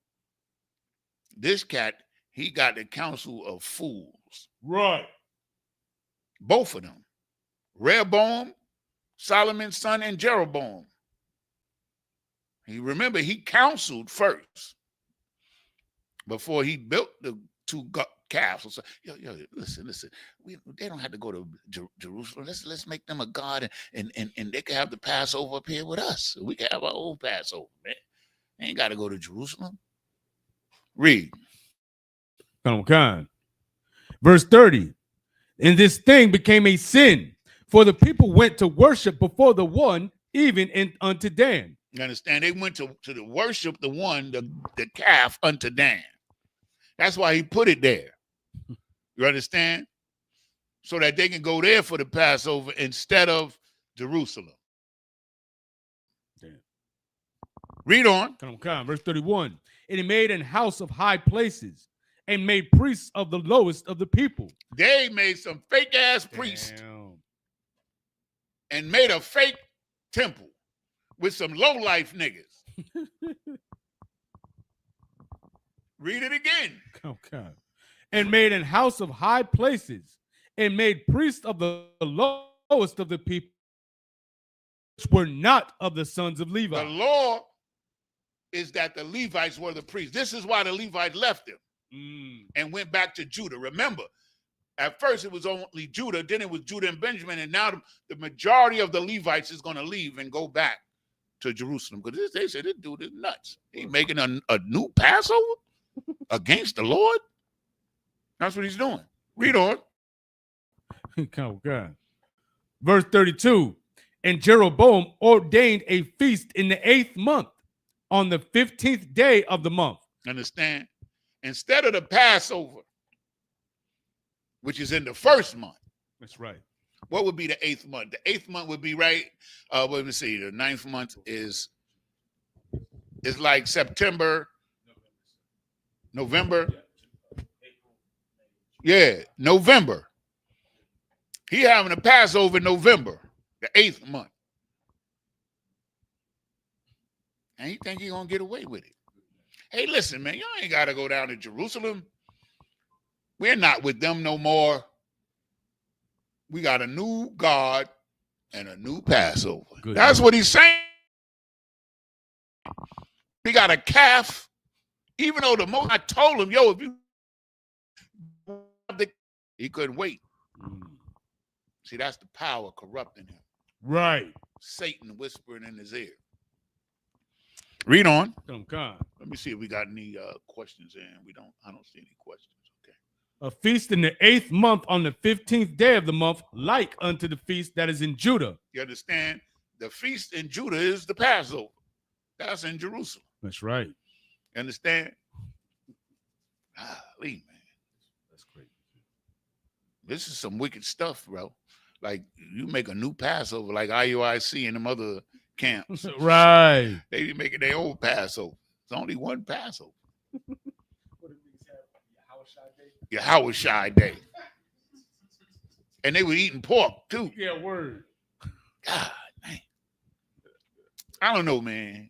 This cat, he got the council of fools. Right. Both of them. Rehoboam, Solomon's son, and Jeroboam. Remember, he counseled first before he built the two calves. So, yo, listen. They don't have to go to Jerusalem. Let's make them a god, and they can have the Passover up here with us. We can have our own Passover, man. They ain't got to go to Jerusalem. Read. Come. Verse 30. And this thing became a sin, for the people went to worship before the one, even unto Dan. You understand? They went to the worship the one, the calf unto Dan. That's why he put it there. You understand? So that they can go there for the Passover instead of Jerusalem. Damn. Read on. Come. Verse 31. And he made an house of high places and made priests of the lowest of the people. They made some fake ass priests and made a fake temple with some low life niggas. Read it again. Okay. And made an house of high places and made priests of the lowest of the people, which were not of the sons of Levi. The law is that the Levites were the priests. This is why the Levites left him and went back to Judah. Remember, at first it was only Judah, then it was Judah and Benjamin, and now the majority of the Levites is going to leave and go back to Jerusalem, because they said this dude is nuts. He making a new Passover against the Lord. That's what he's doing. Read on. Oh, God. Verse 32. And Jeroboam ordained a feast in the 8th month, on the 15th day of the month. Understand? Instead of the Passover, which is in the 1st month. That's right. What would be the 8th month? The 8th month would be right. Let me see. The 9th month is like September, November. Yeah, November. He having a Passover in November, the 8th month. And he think he gonna get away with it. Hey, listen, man, y'all ain't gotta go down to Jerusalem. We're not with them no more. We got a new God and a new Passover. Good. That's what he's saying. He got a calf, even though I told him, yo, if you, he couldn't wait. See, that's the power corrupting him. Right. Satan whispering in his ear. Read on. Come. Let me see if we got any questions in. I don't see any questions. Okay. A feast in the 8th month on the 15th day of the month, like unto the feast that is in Judah. You understand? The feast in Judah is the Passover. That's in Jerusalem. That's right. You understand? Man. That's great. This is some wicked stuff, bro. Like, you make a new Passover like IUIC and them other camps. Right. They be making their own Passover. It's only one Passover. Yahweh Shai Day. And they were eating pork too. Yeah, word. God, man. I don't know, man.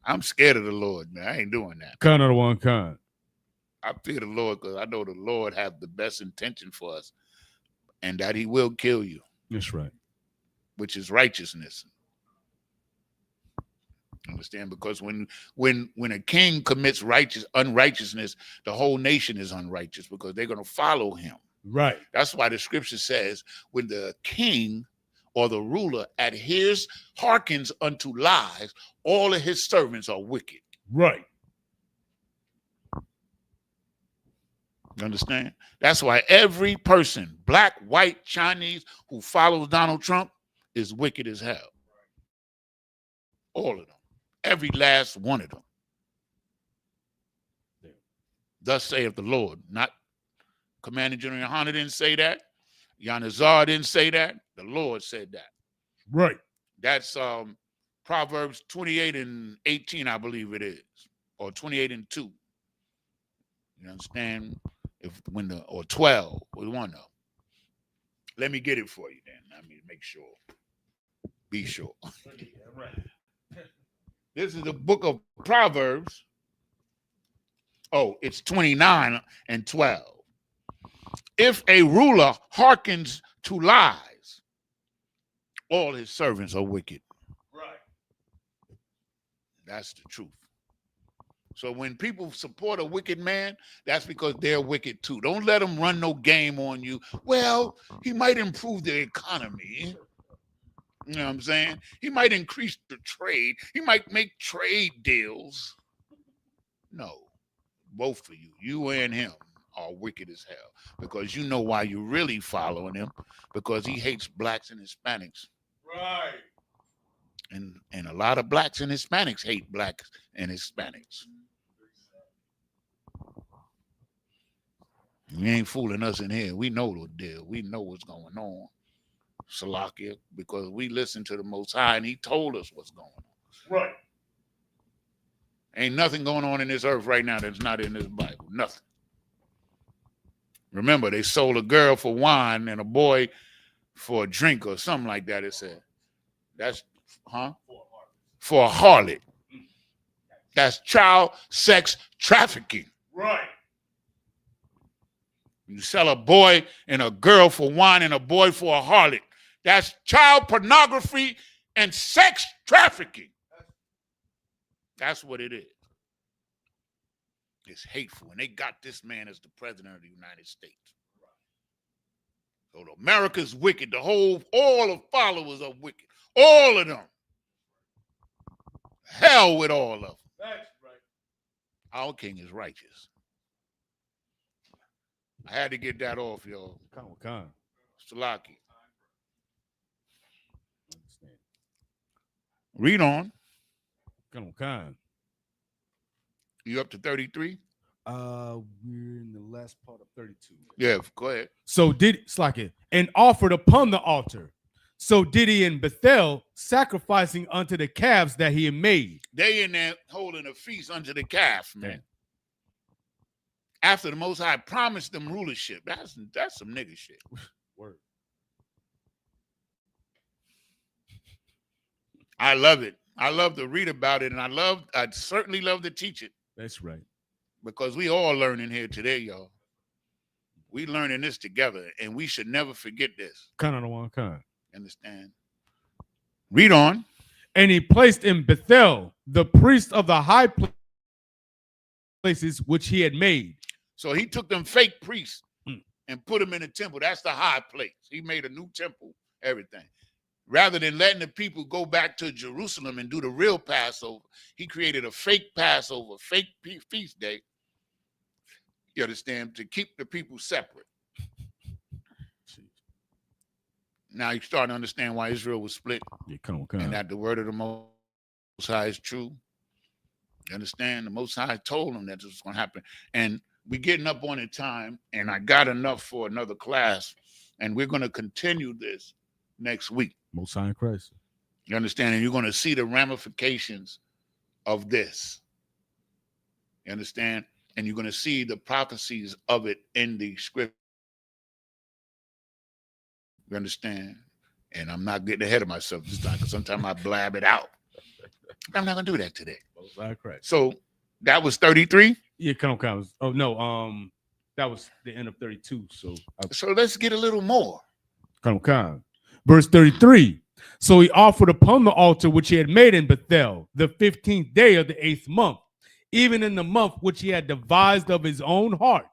I'm scared of the Lord, man. I ain't doing that. Kind of the one kind. I fear the Lord because I know the Lord have the best intention for us, and that he will kill you. That's right. Which is righteousness. Understand? Because when a king commits unrighteousness, the whole nation is unrighteous because they're going to follow him. Right. That's why the scripture says when the king or the ruler hearkens unto lies, all of his servants are wicked. Right. You understand? That's why every person, black, white, Chinese, who follows Donald Trump is wicked as hell. All of them. Every last one of them. Thus saith the Lord. Not Commander General Yohana didn't say that. Yanazar didn't say that. The Lord said that. Right. That's Proverbs 28 and 18, I believe it is. Or 28 and 2. You understand? Or 12, or one of them. Let me get it for you then. Let me make sure. Be sure. This is the book of Proverbs. Oh, it's 29 and 12. If a ruler hearkens to lies, all his servants are wicked. Right. That's the truth. So when people support a wicked man, that's because they're wicked too. Don't let them run no game on you. Well, he might improve the economy. You know what I'm saying? He might increase the trade. He might make trade deals. No, both of you and him, are wicked as hell because you know why you're really following him, because he hates blacks and Hispanics. Right. And a lot of blacks and Hispanics hate blacks and Hispanics. You ain't fooling us in here. We know the deal. We know what's going on. Salakia, because we listen to the Most High and he told us what's going on. Right. Ain't nothing going on in this earth right now that's not in this Bible. Nothing. Remember, they sold a girl for wine and a boy for a drink or something like that, it said. That's, for a harlot. That's child sex trafficking. Right. You sell a boy and a girl for wine and a boy for a harlot. That's child pornography and sex trafficking. That's what it is. It's hateful. And they got this man as the president of the United States. So America's wicked. All the followers are wicked. All of them. Hell with all of them. That's right. Our king is righteous. I had to get that off, y'all. Come. Salaki. Read on. Come. You up to 33? We're in the last part of 32. Yeah, go ahead. So and offered upon the altar. So did he in Bethel, sacrificing unto the calves that he had made. They in there holding a feast unto the calf, man. Damn. After the Most High promised them rulership. That's some nigga shit. Word. I love it. I love to read about it, and I certainly love to teach it. That's right. Because we all learning here today, y'all. We learning this together, and we should never forget this. Kind. Understand? Read on. And he placed in Bethel the priest of the high places which he had made. So he took them fake priests and put them in the temple. That's the high place. He made a new temple, everything. Rather than letting the people go back to Jerusalem and do the real Passover, he created a fake Passover, fake feast day. You understand? To keep the people separate. Now you start to understand why Israel was split. Yeah, come. And that the word of the Most High is true. You understand? The Most High told them that this was going to happen. And we're getting up on the time, and I got enough for another class. And we're going to continue this next week. Most High in Christ. You understand? And you're going to see the ramifications of this. You understand? And you're going to see the prophecies of it in the script. You understand? And I'm not getting ahead of myself this time because sometimes I blab it out. I'm not going to do that today. Most High in Christ. So that was 33? Yeah, come. Oh, no. That was the end of 32. So let's get a little more. Come. Verse 33. So he offered upon the altar which he had made in Bethel the 15th day of the 8th month, even in the month which he had devised of his own heart,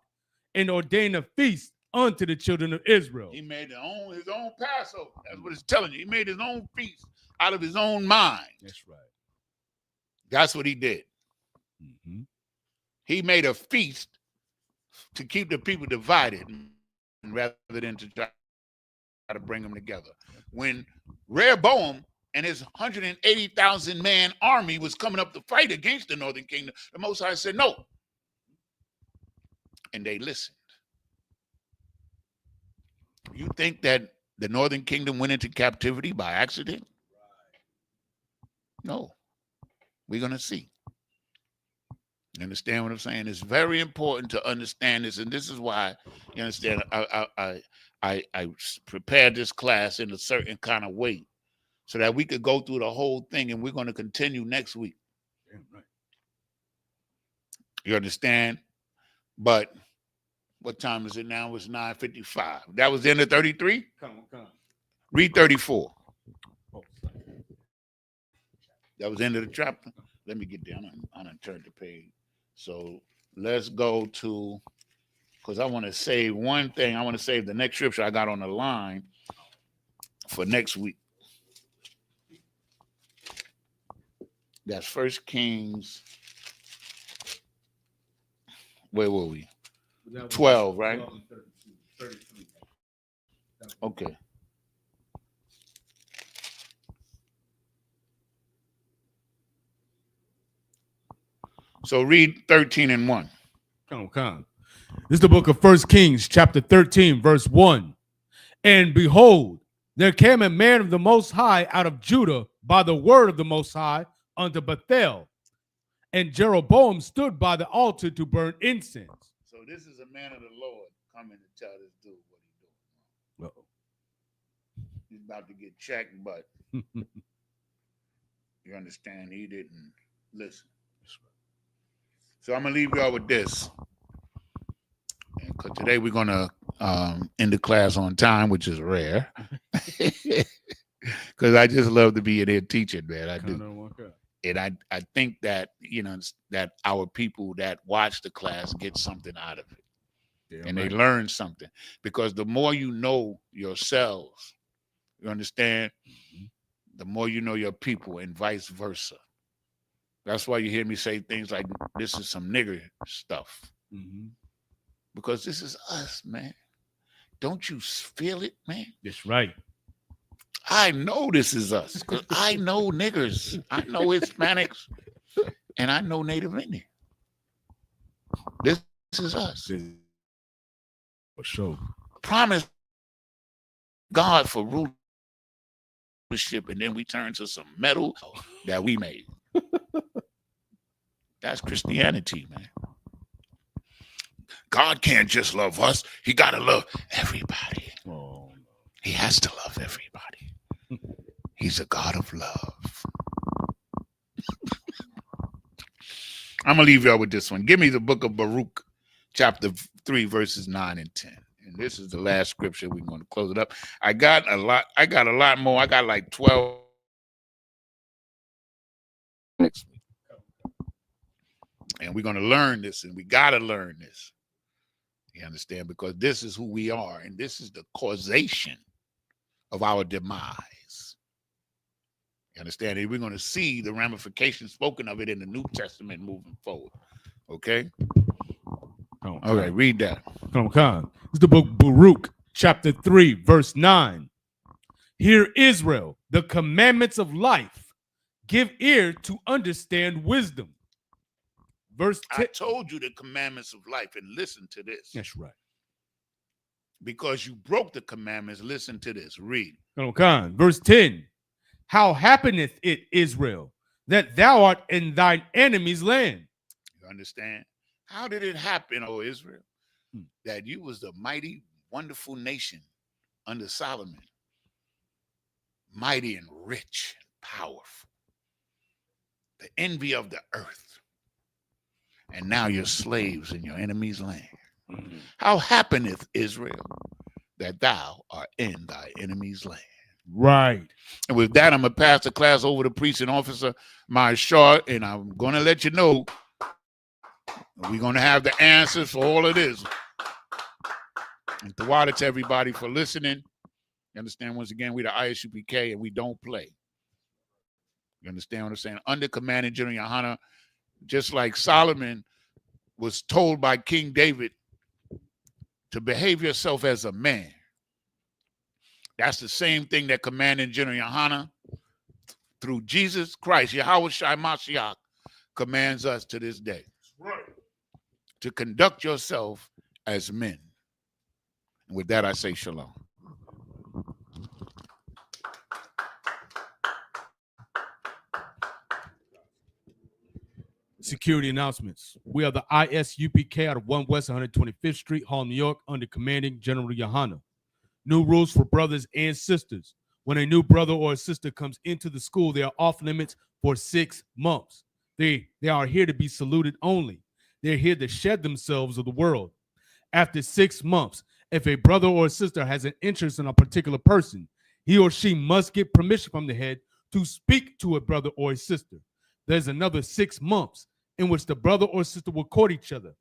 and ordained a feast unto the children of Israel. He made his own Passover. That's what it's telling you. He made his own feast out of his own mind. That's right. That's what he did. Mm-hmm. He made a feast to keep the people divided rather than to try to bring them together. When Rehoboam and his 180,000 man army was coming up to fight against the northern kingdom, the Most High said no. And they listened. You think that the northern kingdom went into captivity by accident? No. We're going to see. You understand what I'm saying? It's very important to understand this, and this is why, you understand, I prepared this class in a certain kind of way so that we could go through the whole thing, and we're going to continue next week. Damn right. You understand? But what time is it now? It's 9:55. That was the end of 33? Come on. Read 34. Oh, that was the end of the chapter. Let me get down. I'm going to turn the page. So let's go to, because I want to save one thing. I want to save the next scripture I got on the line for next week. That's 1 Kings. Where were we? 12, right? 33. Okay. So read 13 and 1. Come. This is the book of 1 Kings, chapter 13, verse 1. And behold, there came a man of the Most High out of Judah by the word of the Most High unto Bethel. And Jeroboam stood by the altar to burn incense. So this is a man of the Lord coming to tell this dude what he's doing. Uh-oh. He's about to get checked, but you understand, he didn't listen. So I'm going to leave y'all with this. Because today we're going to end the class on time, which is rare. Because I just love to be in there teaching, man. I do. And I think that, that our people that watch the class get something out of it. Damn and right. They learn something. Because the more you know yourselves, you understand, the more you know your people and vice versa. That's why you hear me say things like, this is some nigger stuff. Mm-hmm. Because this is us, man. Don't you feel it, man? That's right. I know this is us. Because I know niggers. I know Hispanics. And I know Native Indian. This is us. For sure. Promise God for rulership, and then we turn to some metal that we made. That's Christianity, man. God can't just love us. He got to love everybody. Oh. He has to love everybody. He's a God of love. I'm going to leave y'all with this one. Give me the book of Baruch, chapter 3, verses 9 and 10. And this is the last scripture. We're going to close it up. I got a lot more. I got like 12 next week. And we're going to learn this, and we got to learn this. You understand? Because this is who we are, and this is the causation of our demise. You understand? And we're going to see the ramifications spoken of it in the New Testament moving forward. Okay? All right, read that. Come on. This is the book Baruch, chapter 3, verse 9. Hear Israel, the commandments of life. Give ear to understand wisdom. Verse 10. I told you the commandments of life, and listen to this. That's right. Because you broke the commandments, listen to this. Read. Verse 10. How happeneth it, Israel, that thou art in thine enemy's land? You understand? How did it happen, O Israel, that you was the mighty, wonderful nation under Solomon, mighty and rich and powerful, the envy of the earth, and now you're slaves in your enemy's land? Mm-hmm. How happeneth, Israel, that thou art in thy enemy's land? Right. And with that, I'm going to pass the class over to Precinct Officer Marshall, and I'm going to let you know we're going to have the answers for all of this. And Tawada to everybody for listening. You understand? Once again, we're the ISUPK, and we don't play. You understand what I'm saying? Under Commanding General Yohana, just like Solomon was told by King David to behave yourself as a man. That's the same thing that Commanding General Yohana, through Jesus Christ, Yahweh Shai Mashiach, commands us to this day. Right. To conduct yourself as men. And with that, I say shalom. Security announcements. We are the ISUPK out of 1 West 125th Street, Hall, New York, under Commanding General Yohana. New rules for brothers and sisters. When a new brother or a sister comes into the school, they are off limits for 6 months. They are here to be saluted only. They're here to shed themselves of the world. After 6 months, if a brother or a sister has an interest in a particular person, he or she must get permission from the head to speak to a brother or a sister. There's another 6 months in which the brother or sister will court each other.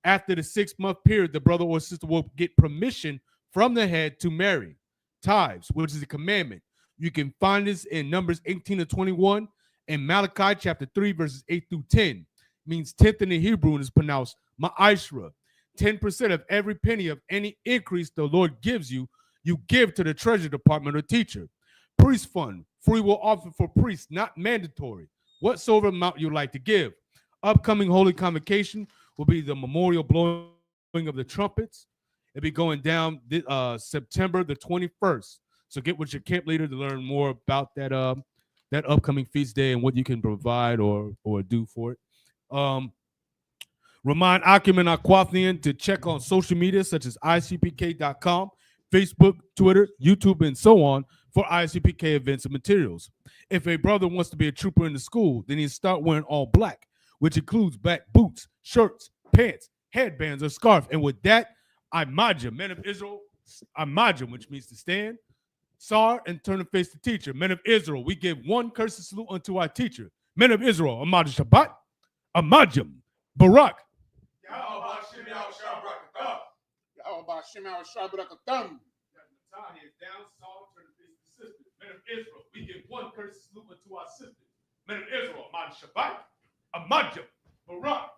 After the 6-month period, the brother or sister will get permission from the head to marry. Tithes, which is a commandment. You can find this in Numbers 18 to 21 and Malachi chapter 3, verses 8 through 10. It means 10th in the Hebrew and is pronounced ma'ashra. 10% of every penny of any increase the Lord gives you, you give to the treasury department or teacher. Priest fund, free will offer for priests, not mandatory. Whatsoever amount you like to give. Upcoming holy convocation will be the memorial blowing of the trumpets. It'll be going down September the 21st. So get with your camp leader to learn more about that that upcoming feast day and what you can provide or do for it. Remind Akim and Aquathian to check on social media such as icpk.com, Facebook, Twitter, YouTube, and so on for ICPK events and materials. If a brother wants to be a trooper in the school, then he start wearing all black, which includes black boots, shirts, pants, headbands, or scarf. And with that, I Majah, men of Israel, I Majah, which means to stand, Sar, and turn and face the teacher. Men of Israel, we give one courteous salute unto our teacher. Men of Israel, Amajah Shabbat, Amajah, Barak. Men of Israel, we give one courteous salute unto our sisters. Men of Israel, Amajah Shabbat, Amajah, Barak.